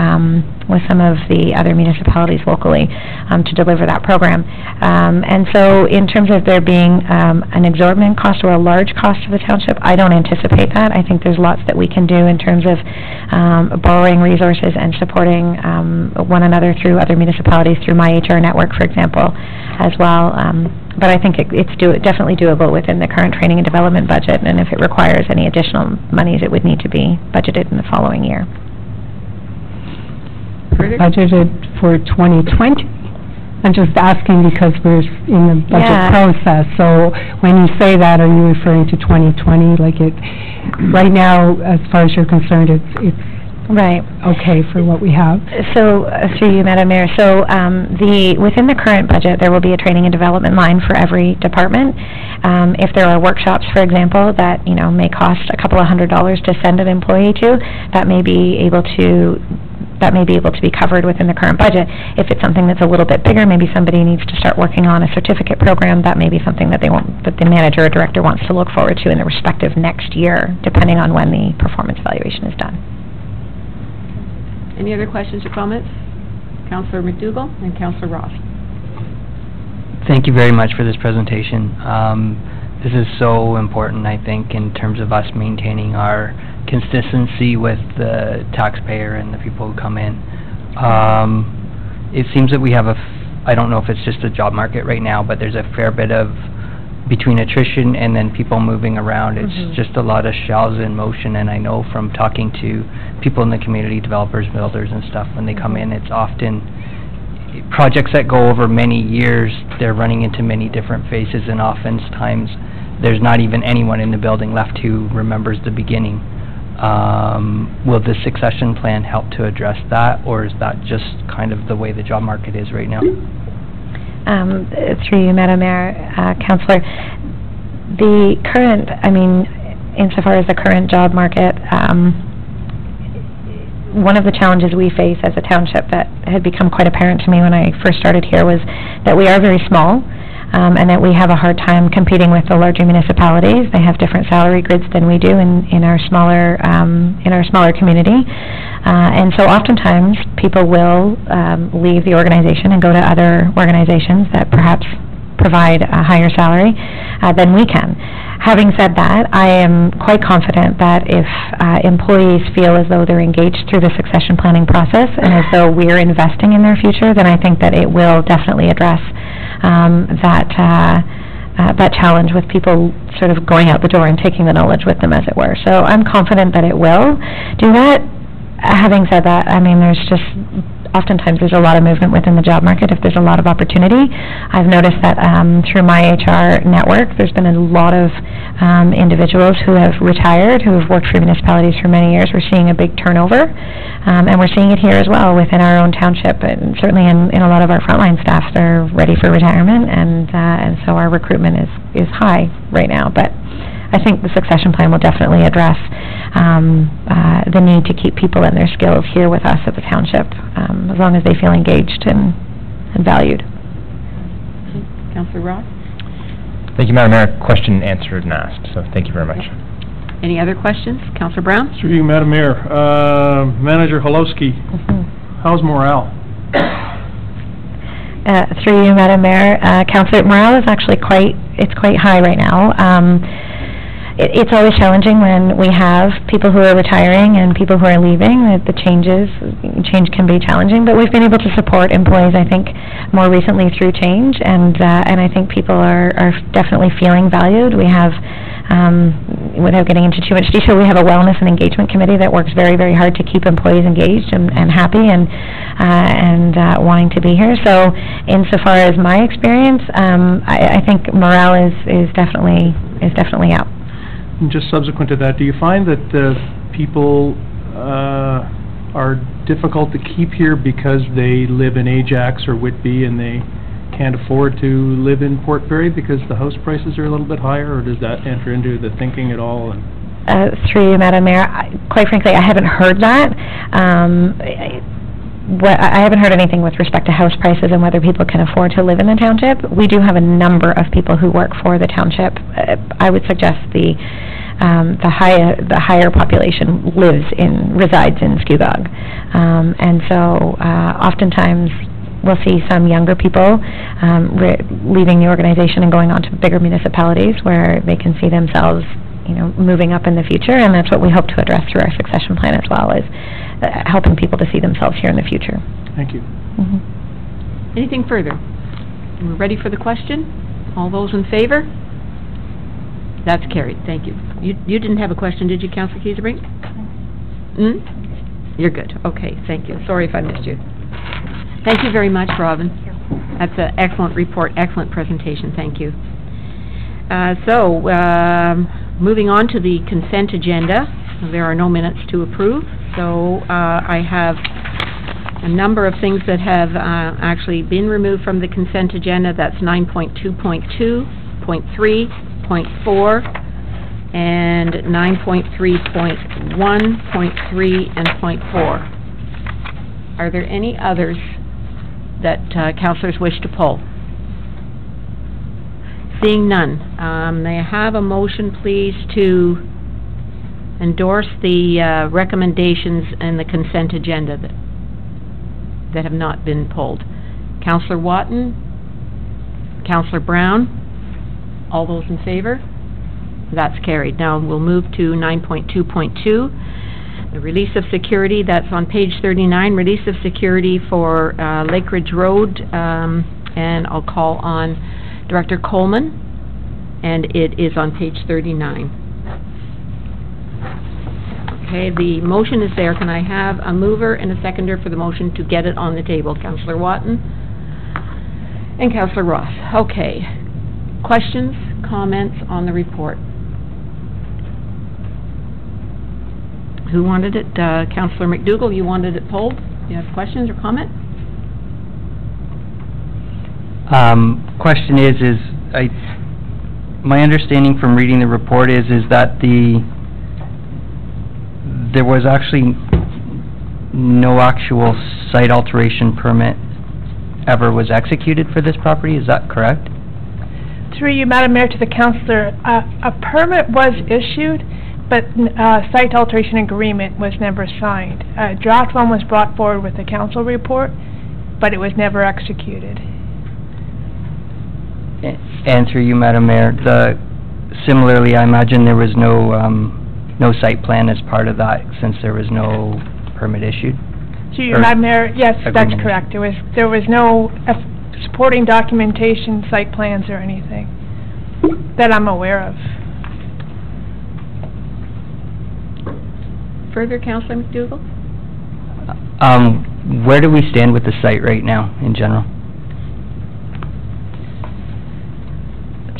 with some of the other municipalities locally to deliver that program. And so in terms of there being an exorbitant cost or a large cost to the township, I don't anticipate that. I think there's lots that we can do in terms of borrowing resources and supporting one another through other municipalities, through my HR network, for example, as well. But I think it's definitely doable within the current training and development budget, and if it requires any additional monies, it would need to be budgeted in the following year. Budgeted for 2020? I'm just asking because we're in the budget process, so when you say that, are you referring to 2020? Like right now, as far as you're concerned, it's right. Okay for what we have? So, through you, Madam Mayor, so within the current budget, there will be a training and development line for every department. If there are workshops, for example, that may cost a couple of $100s to send an employee to, that may be able to that may be able to be covered within the current budget. If it's something that's a little bit bigger, maybe somebody needs to start working on a certificate program, that may be something that that the manager or director wants to look forward to in the respective next year, depending on when the performance evaluation is done. Any other questions or comments? Councillor McDougall and Councillor Ross. Thank you very much for this presentation. This is so important, I think, in terms of us maintaining our consistency with the taxpayer and the people who come in. It seems that we have I don't know if it's just a job market right now, but there's a fair bit of, between attrition and then people moving around, it's just a lot of shells in motion, and I know from talking to people in the community, developers, builders and stuff, when they come in, it's often projects that go over many years, they're running into many different phases, and oftentimes there's not even anyone in the building left who remembers the beginning. Will the succession plan help to address that, or is that just kind of the way the job market is right now? Through you, Madam Mayor, Councillor, the current, insofar as the current job market, one of the challenges we face as a township that had become quite apparent to me when I first started here was that we are very small, and that we have a hard time competing with the larger municipalities. They have different salary grids than we do in our smaller community, and so oftentimes people will leave the organization and go to other organizations that perhaps provide a higher salary than we can. Having said that, I am quite confident that if employees feel as though they're engaged through the succession planning process and as though we're investing in their future, then I think that it will definitely address that challenge with people sort of going out the door and taking the knowledge with them, as it were. So I'm confident that it will do that. Having said that, there's just oftentimes there's a lot of movement within the job market if there's a lot of opportunity. I've noticed that through my HR network, there's been a lot of individuals who have retired, who have worked for municipalities for many years. We're seeing a big turnover, and we're seeing it here as well within our own township, and certainly in a lot of our frontline staff. They're ready for retirement, and so our recruitment is high right now. But I think the succession plan will definitely address the need to keep people and their skills here with us at the township, as long as they feel engaged and valued. Councillor Ross? Thank you, Madam Mayor. Question answered and asked, so thank you very much. Any other questions? Councillor Brown? Through you, Madam Mayor. Manager Holowski, how's morale? Through you, Madam Mayor, Councillor, morale is actually quite high right now. It's always challenging when we have people who are retiring and people who are leaving. The change can be challenging, but we've been able to support employees, I think, more recently through change, and I think people are definitely feeling valued. We have, without getting into too much detail, we have a wellness and engagement committee that works very, very hard to keep employees engaged and happy and wanting to be here. So, insofar as my experience, I think morale is definitely up. And just subsequent to that, do you find that people are difficult to keep here because they live in Ajax or Whitby and they can't afford to live in Port Perry because the house prices are a little bit higher, or does that enter into the thinking at all? Through you, Madam Mayor, quite frankly, I haven't heard that. I haven't heard anything with respect to house prices and whether people can afford to live in the township. We do have a number of people who work for the township. I would suggest the higher population resides in Scugog, and so oftentimes we'll see some younger people leaving the organization and going on to bigger municipalities where they can see themselves, moving up in the future, and that's what we hope to address through our succession plan as well, is helping people to see themselves here in the future. Thank you. Anything further? We're ready for the question. All those in favor? That's carried. Thank you. You didn't have a question, did you, Councillor Kieserbrink? You're good. Okay, thank you. Sorry if I missed you. Thank you very much, Robin. That's an excellent report, excellent presentation. Thank you. Moving on to the consent agenda. There are no minutes to approve, so I have a number of things that have actually been removed from the consent agenda. That's 9.2.2, .3, .4, and 9.3.1, .3, and .4. Are there any others that councillors wish to pull? Seeing none, may I have a motion, please, to endorse the recommendations in the consent agenda that have not been pulled? Councillor Watton, Councillor Brown, all those in favor? That's carried. Now we'll move to 9.2.2, the release of security. That's on page 39, release of security for Lake Ridge Road, and I'll call on Director Coleman, and it is on page 39. Okay, the motion is there. Can I have a mover and a seconder for the motion to get it on the table? Councillor Watton and Councillor Ross. Okay. Questions, comments on the report? Who wanted it? Councillor McDougall, you wanted it pulled? Do you have questions or comment? Question is my understanding from reading the report is that there was actually no actual site alteration permit ever was executed for this property. Is that correct? Through you, Madam Mayor, to the councillor, a permit was issued, but a site alteration agreement was never signed. A draft one was brought forward with the council report, but it was never executed. And through you, Madam Mayor, similarly, I imagine there was no site plan as part of that, since there was no permit issued? Through you, Madam Mayor, yes, that's correct. There was no supporting documentation, site plans, or anything that I'm aware of. Further, Councillor McDougall? Where do we stand with the site right now, in general?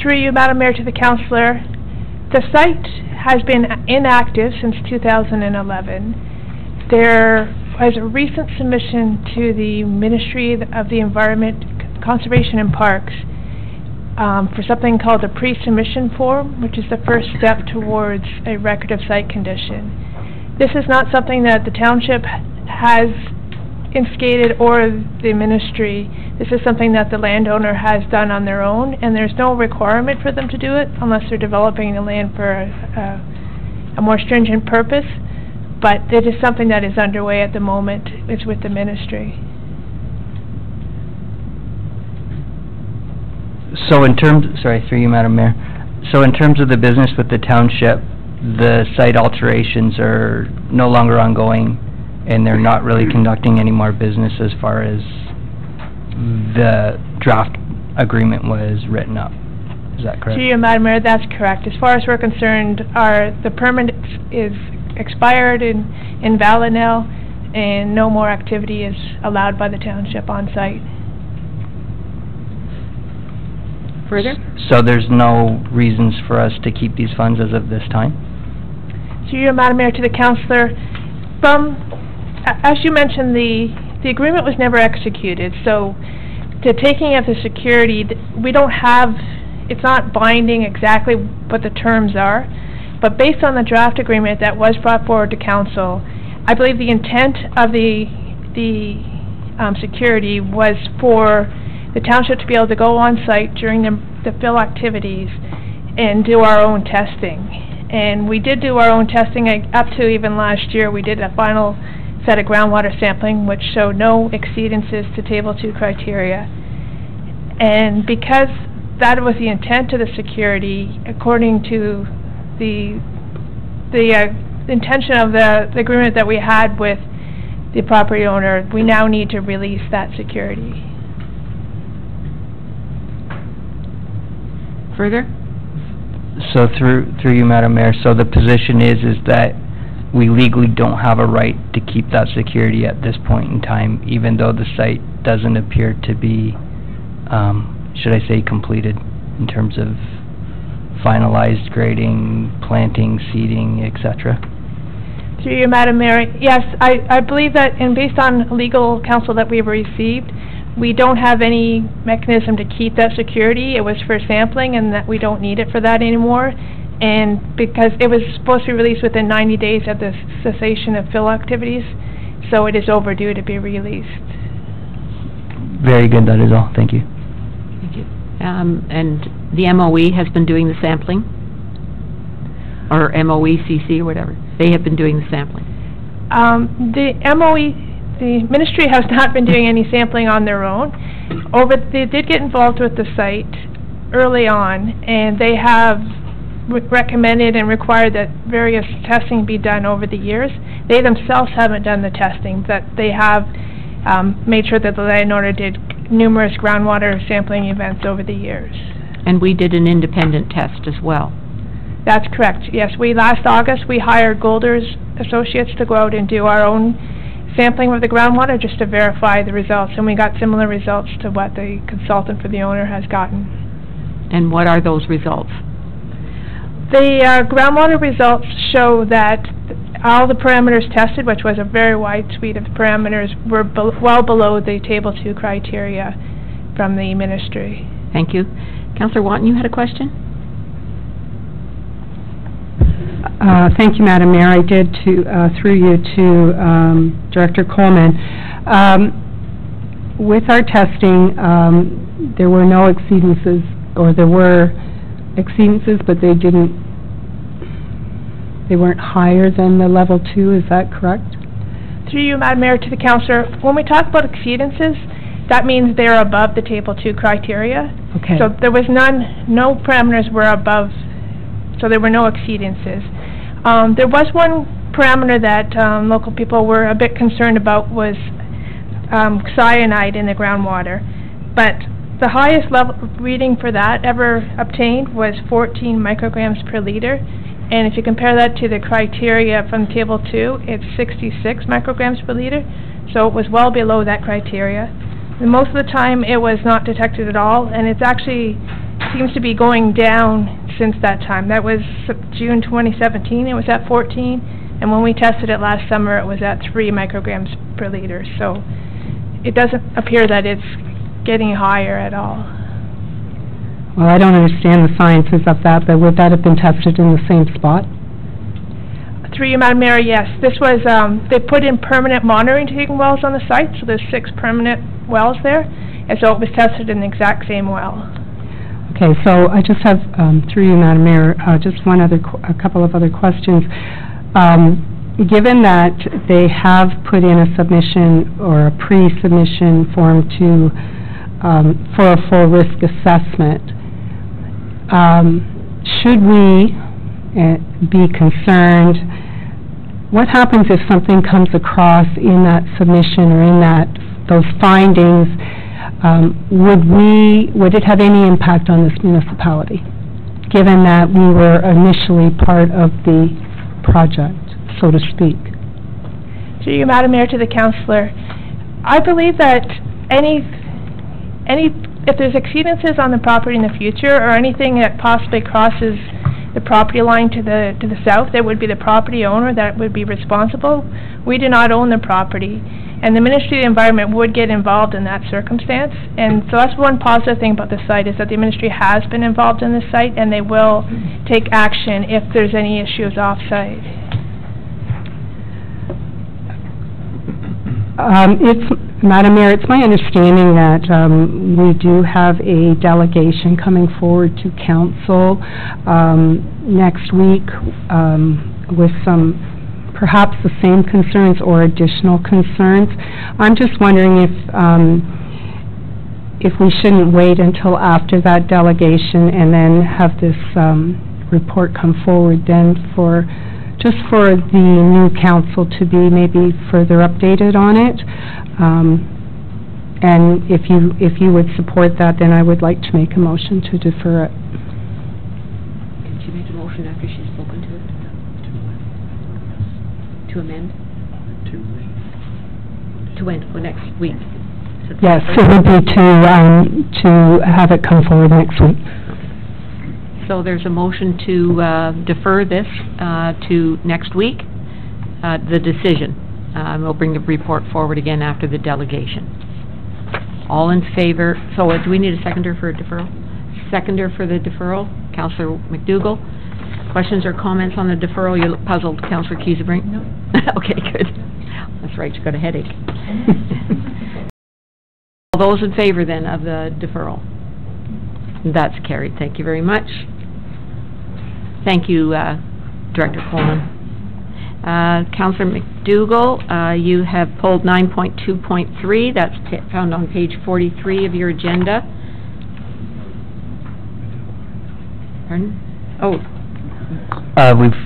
Through you, Madam Mayor, to the councillor, the site has been inactive since 2011. There was a recent submission to the Ministry of the Environment, Conservation and Parks for something called a pre-submission form, which is the first step towards a record of site condition. This is not something that the township has instigated or the ministry. This is something that the landowner has done on their own, and there's no requirement for them to do it unless they're developing the land for a more stringent purpose. But it is something that is underway at the moment. It's with the ministry. So in terms, sorry, through you, Madam Mayor. So in terms of the business with the township, the site alterations are no longer ongoing, and they're not really conducting any more business as far as the draft agreement was written up. Is that correct? To you, Madam Mayor, that's correct. As far as we're concerned, the permit is expired and invalid now, and no more activity is allowed by the township on site. Further? So there's no reasons for us to keep these funds as of this time? To you, Madam Mayor, to the councillor, as you mentioned, the agreement was never executed, so the taking of the security, we don't have, it's not binding exactly what the terms are, but based on the draft agreement that was brought forward to council, I believe the intent of the security was for the township to be able to go on site during the fill activities and do our own testing. And we did do our own testing up to even last year. We did a final set of groundwater sampling which showed no exceedances to Table 2 criteria. And because that was the intent of the security, according to the intention of the agreement that we had with the property owner, we now need to release that security. Further? So through you, Madam Mayor, so the position is that we legally don't have a right to keep that security at this point in time, even though the site doesn't appear to be, should I say, completed in terms of finalized grading, planting, seeding, etc. Through you, Madam Mayor, yes, I believe that, and based on legal counsel that we've received, we don't have any mechanism to keep that security. It was for sampling, and that we don't need it for that anymore. And because it was supposed to be released within 90 days of the cessation of fill activities, so it is overdue to be released. Very good, that is all. Thank you. Thank you. And the MOE has been doing the sampling? Or MOECC or whatever? They have been doing the sampling? The MOE, the ministry has not been doing any sampling on their own. They did get involved with the site early on, and they have recommended and required that various testing be done over the years. They themselves haven't done the testing, but they have made sure that the landowner did numerous groundwater sampling events over the years. And we did an independent test as well? That's correct, yes. Last August, we hired Golders Associates to go out and do our own sampling of the groundwater just to verify the results, and we got similar results to what the consultant for the owner has gotten. And what are those results? The groundwater results show that all the parameters tested, which was a very wide suite of parameters, were well below the Table 2 criteria from the ministry. Thank you. Councillor Wanton, you had a question? Thank you, Madam Mayor. I did through you to Director Coleman. With our testing, there were no exceedances, or there were exceedances, but they weren't higher than the level 2, is that correct? Through you, Madam Mayor, to the councillor, when we talk about exceedances, that means they're above the Table 2 criteria. Okay. So there was no parameters were above, so there were no exceedances. There was one parameter that local people were a bit concerned about, was cyanide in the groundwater. But the highest level reading for that ever obtained was 14 micrograms per liter. And if you compare that to the criteria from Table 2, it's 66 micrograms per liter. So it was well below that criteria. And most of the time it was not detected at all, and it's actually seems to be going down since that time. That was June 2017, it was at 14, and when we tested it last summer, it was at 3 micrograms per liter. So it doesn't appear that it's getting higher at all. Well, I don't understand the sciences of that, but would that have been tested in the same spot? Through you, Madam Mayor, yes. This was, they put in permanent monitoring taking wells on the site, so there's 6 permanent wells there, and so it was tested in the exact same well. Okay, so I just have, through you, Madam Mayor, just a couple of other questions. Given that they have put in a submission or a pre-submission form to, for a full risk assessment, should we be concerned? What happens if something comes across in that submission or in those findings? Would it have any impact on this municipality, given that we were initially part of the project, so to speak? Through you, Madam Mayor, to the councillor, I believe that if there's exceedances on the property in the future, or anything that possibly crosses the property line to the south, that would be the property owner that would be responsible. We do not own the property, and the Ministry of the Environment would get involved in that circumstance. And so that's one positive thing about the site, is that the Ministry has been involved in the site, and they will take action if there's any issues off-site. Madam Mayor, it's my understanding that we do have a delegation coming forward to council next week with some, perhaps the same concerns or additional concerns. I'm just wondering if we shouldn't wait until after that delegation and then have this report come forward then just for the new council to be maybe further updated on it. And if you would support that, then I would like to make a motion to defer it. Can she make a motion after she's spoken to it? To amend? To end for next week. Yes, it would be to have it come forward next week. So there's a motion to defer this to next week, the decision. We'll bring the report forward again after the delegation. All in favor? So do we need a seconder for a deferral? Seconder for the deferral, Councillor McDougall. Questions or comments on the deferral? You look puzzled, Councillor Cusabrink? No. Okay, good. That's right, she's got a headache. All those in favor then of the deferral? That's carried. Thank you very much. Thank you, Director Coleman. Councillor McDougall, you have pulled 9.2.3. That's found on page 43 of your agenda. Pardon? Oh. We've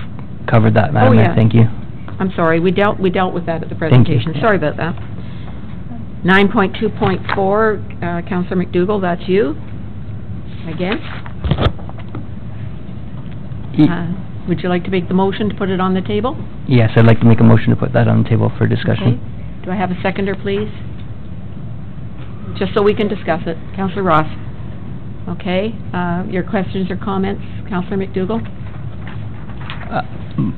covered that, Madam Mayor. Thank you. I'm sorry, we dealt with that at the presentation. Sorry about that. 9.2.4, Councillor McDougall, that's you. Again. Would you like to make the motion to put it on the table? Yes, I'd like to make a motion to put that on the table for discussion. Okay. Do I have a seconder, please? Just so we can discuss it. Councillor Ross. Okay. Your questions or comments, Councillor McDougall?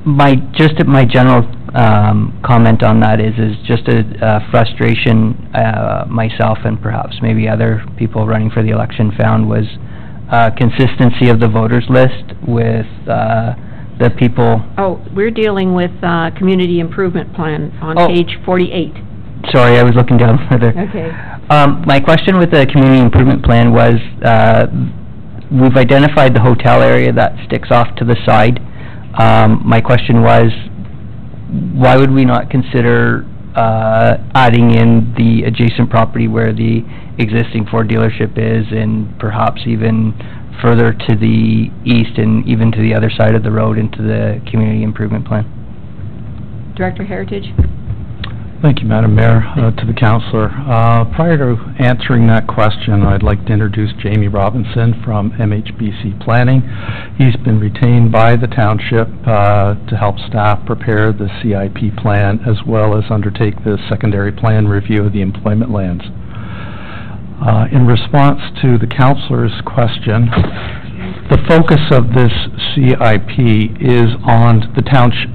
My general comment on that is just a frustration myself and perhaps maybe other people running for the election found was consistency of the voters list with the people. Oh, we're dealing with community improvement plan on page 48. Sorry, I was looking down further. Okay. My question with the community improvement plan was we've identified the hotel area that sticks off to the side. My question was, why would we not consider adding in the adjacent property where the existing Ford dealership is, and perhaps even further to the east and even to the other side of the road into the community improvement plan? Director Heritage. Thank you, Madam Mayor. To the councillor, prior to answering that question, I'd like to introduce Jamie Robinson from MHBC Planning. He's been retained by the township to help staff prepare the CIP plan as well as undertake the secondary plan review of the employment lands. In response to the councillor's question, the focus of this CIP is on the township.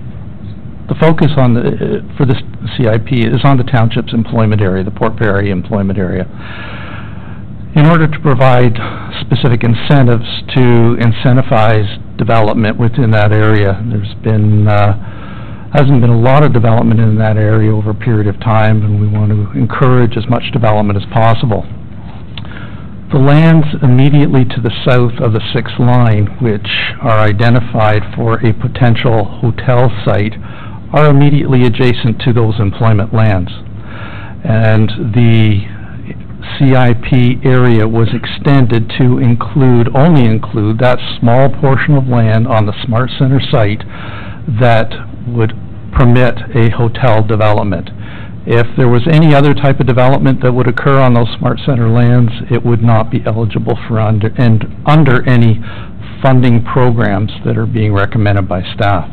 The focus for this CIP is on the township's employment area, the Port Perry employment area. In order to provide specific incentives to incentivize development within that area, there's been hasn't been a lot of development in that area over a period of time, and we want to encourage as much development as possible. The lands immediately to the south of the 6th line, which are identified for a potential hotel site, are immediately adjacent to those employment lands. And the CIP area was extended to only include that small portion of land on the Smart Center site that would permit a hotel development. If there was any other type of development that would occur on those Smart Center lands, it would not be eligible for under any funding programs that are being recommended by staff.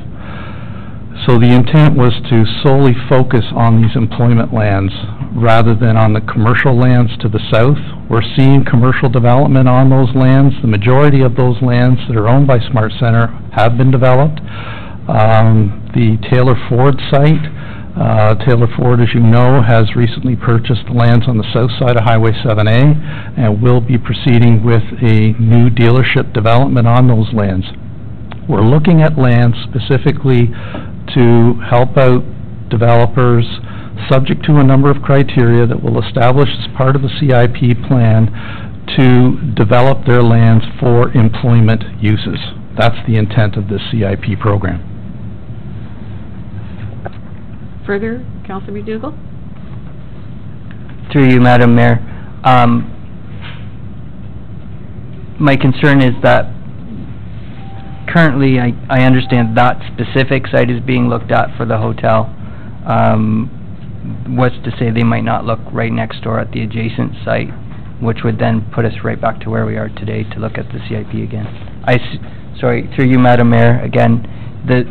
So the intent was to solely focus on these employment lands rather than on the commercial lands to the south. We're seeing commercial development on those lands. The majority of those lands that are owned by Smart Center have been developed. The Taylor Ford site, Taylor Ford, as you know, has recently purchased lands on the south side of Highway 7A and will be proceeding with a new dealership development on those lands. We're looking at lands specifically to help out developers subject to a number of criteria that we'll establish as part of the CIP plan to develop their lands for employment uses. That's the intent of this CIP program. Further, Councillor McDougall? Through you, Madam Mayor. My concern is that currently I understand that specific site is being looked at for the hotel. What's to say they might not look right next door at the adjacent site, which would then put us right back to where we are today to look at the CIP again. Sorry, through you, Madam Mayor, again, the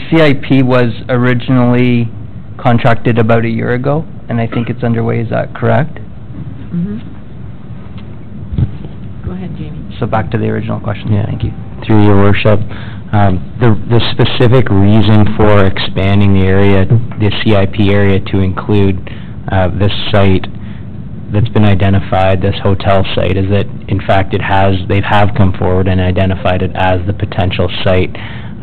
CIP was originally contracted about a year ago, and I think it's underway. Is that correct? Mm-hmm. Go ahead, Jamie. So back to the original question. Yeah. Thank you. Through your worship, the specific reason for expanding the area, the CIP area, to include this site that's been identified, this hotel site, is that, in fact, they have come forward and identified it as the potential site.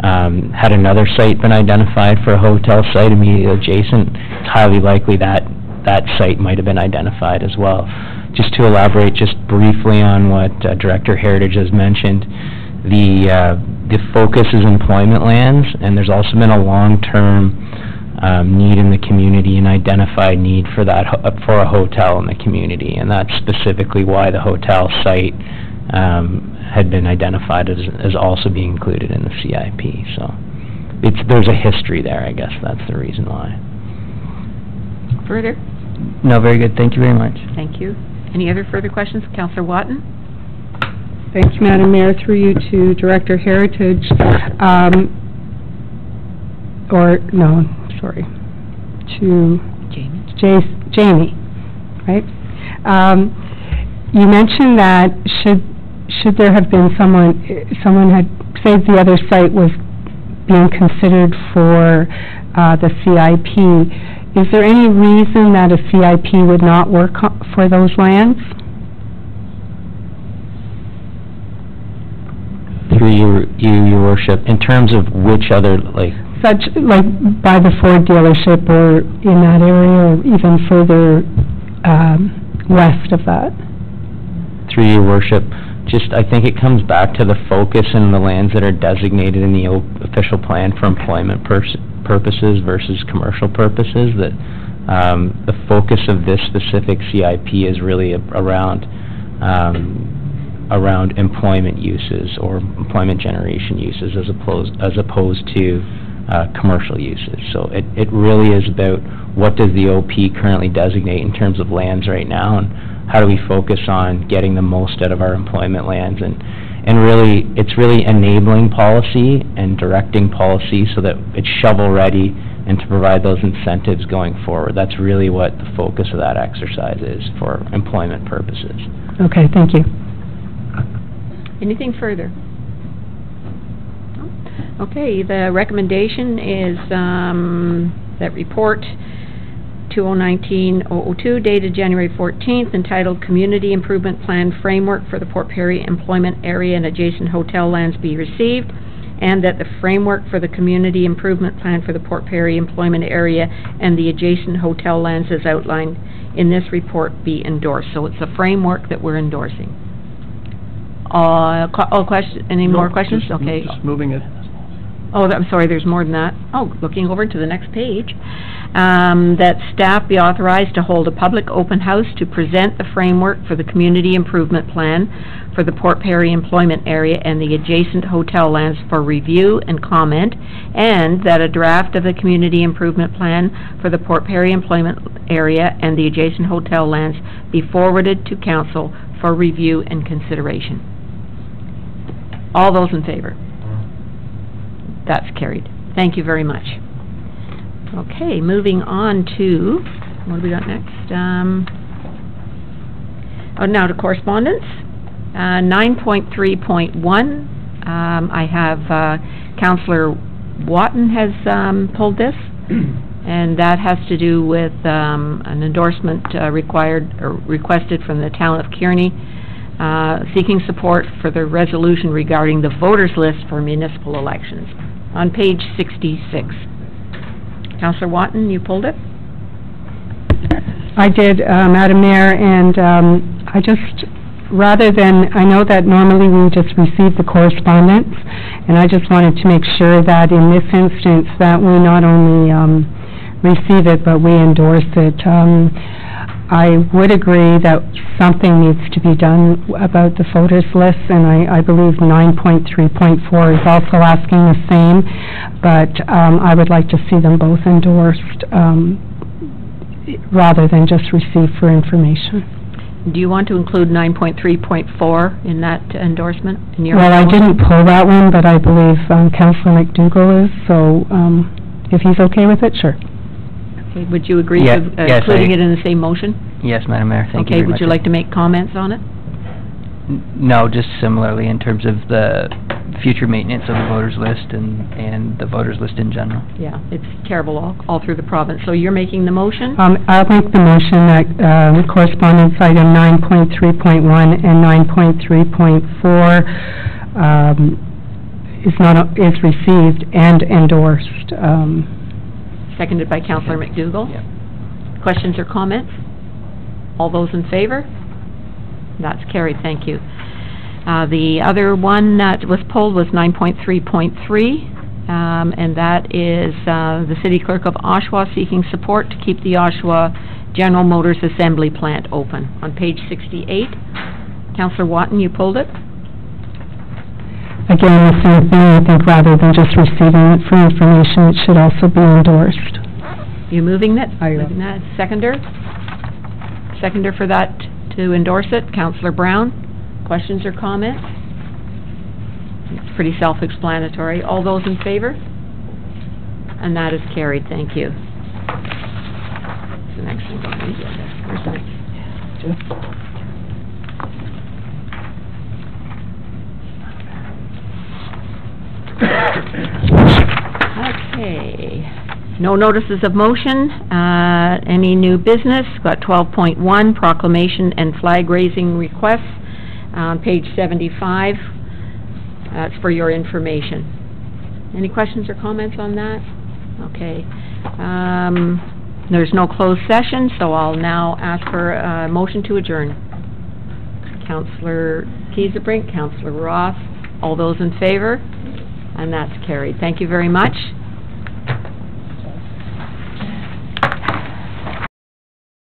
Had another site been identified for a hotel site immediately adjacent, it's highly likely that that site might have been identified as well. Just to elaborate just briefly on what Director Heritage has mentioned, the focus is employment lands, and there's also been a long-term need in the community, an identified need for that for a hotel in the community, and that's specifically why the hotel site had been identified as also being included in the CIP. So there's a history there, I guess that's the reason why. Further? No, very good. Thank you very much. Thank you. Any other further questions? Councillor Watton? Thank you, Madam Mayor. Through you to Director Heritage. To Jamie, right? You mentioned that should there have been someone had, say the other site was being considered for the CIP, is there any reason that a CIP would not work for those lands? Through your worship, in terms of which other, Such, like, by the Ford dealership or in that area, or even further west of that? Through your worship, I think it comes back to the focus in the lands that are designated in the official plan for employment purposes versus commercial purposes, that the focus of this specific CIP is really around employment uses or employment generation uses as opposed to commercial uses. So it really is about what does the OP currently designate in terms of lands right now, and how do we focus on getting the most out of our employment lands, and really it's really enabling policy and directing policy so that it's shovel ready and to provide those incentives going forward. That's really what the focus of that exercise is for employment purposes. Okay, thank you. Anything further? Okay, the recommendation is that report 2019-002 dated January 14th entitled Community Improvement Plan Framework for the Port Perry Employment Area and Adjacent Hotel Lands be received, and that the framework for the Community Improvement Plan for the Port Perry Employment Area and the adjacent hotel lands as outlined in this report be endorsed. So it's a framework that we're endorsing. Any more questions? Okay. Just moving it. Oh, I'm sorry, there's more than that. Oh, looking over to the next page. That staff be authorized to hold a public open house to present the framework for the Community Improvement Plan for the Port Perry Employment Area and the adjacent hotel lands for review and comment, and that a draft of the Community Improvement Plan for the Port Perry Employment Area and the adjacent hotel lands be forwarded to Council for review and consideration. All those in favor? That's carried. Thank you very much. Okay, moving on to, what do we got next? Now to correspondence. 9.3.1, I have Councillor Watton has pulled this, and that has to do with an endorsement requested from the town of Kearney, seeking support for the resolution regarding the voters list for municipal elections, on page 66. Councillor Watton, you pulled it? I did, Madam Mayor, and I just, rather than, I know that normally we just receive the correspondence, and I just wanted to make sure that in this instance that we not only receive it, but we endorse it. I would agree that something needs to be done about the voters list, and I believe 9.3.4 is also asking the same, but I would like to see them both endorsed rather than just receive for information. Do you want to include 9.3.4 in that endorsement? Well, I didn't pull that one, but I believe Councillor McDougall is, so if he's okay with it, sure. Okay, would you agree to including it in the same motion? Yes, Madam Mayor, thank you very much. Okay, would you like to make comments on it? No, just similarly in terms of the future maintenance of the voters list and the voters list in general. Yeah, it's terrible all through the province. So you're making the motion? I'll make the motion that correspondence item 9.3.1 and 9.3.4 is received and endorsed. Seconded by Councillor McDougall. Yep. Questions or comments? All those in favor? That's carried, thank you. The other one that was pulled was 9.3.3, and that is the City Clerk of Oshawa seeking support to keep the Oshawa General Motors Assembly Plant open. On page 68, Councillor Watton, you pulled it? Again, the same thing, I think rather than just receiving it for information, it should also be endorsed. You moving it? I am. Moving that. Seconder? Seconder for that, to endorse it, Councillor Brown. Questions or comments? It's pretty self-explanatory. All those in favor? And that is carried, thank you. What's the next one on the agenda? Where's the next? Okay. No notices of motion. Any new business? Got 12.1, proclamation and flag raising requests on page 75. That's for your information. Any questions or comments on that? Okay. There's no closed session, so I'll now ask for a motion to adjourn. Councillor Kieserbrink, Councillor Ross, all those in favor? And that's carried. Thank you very much.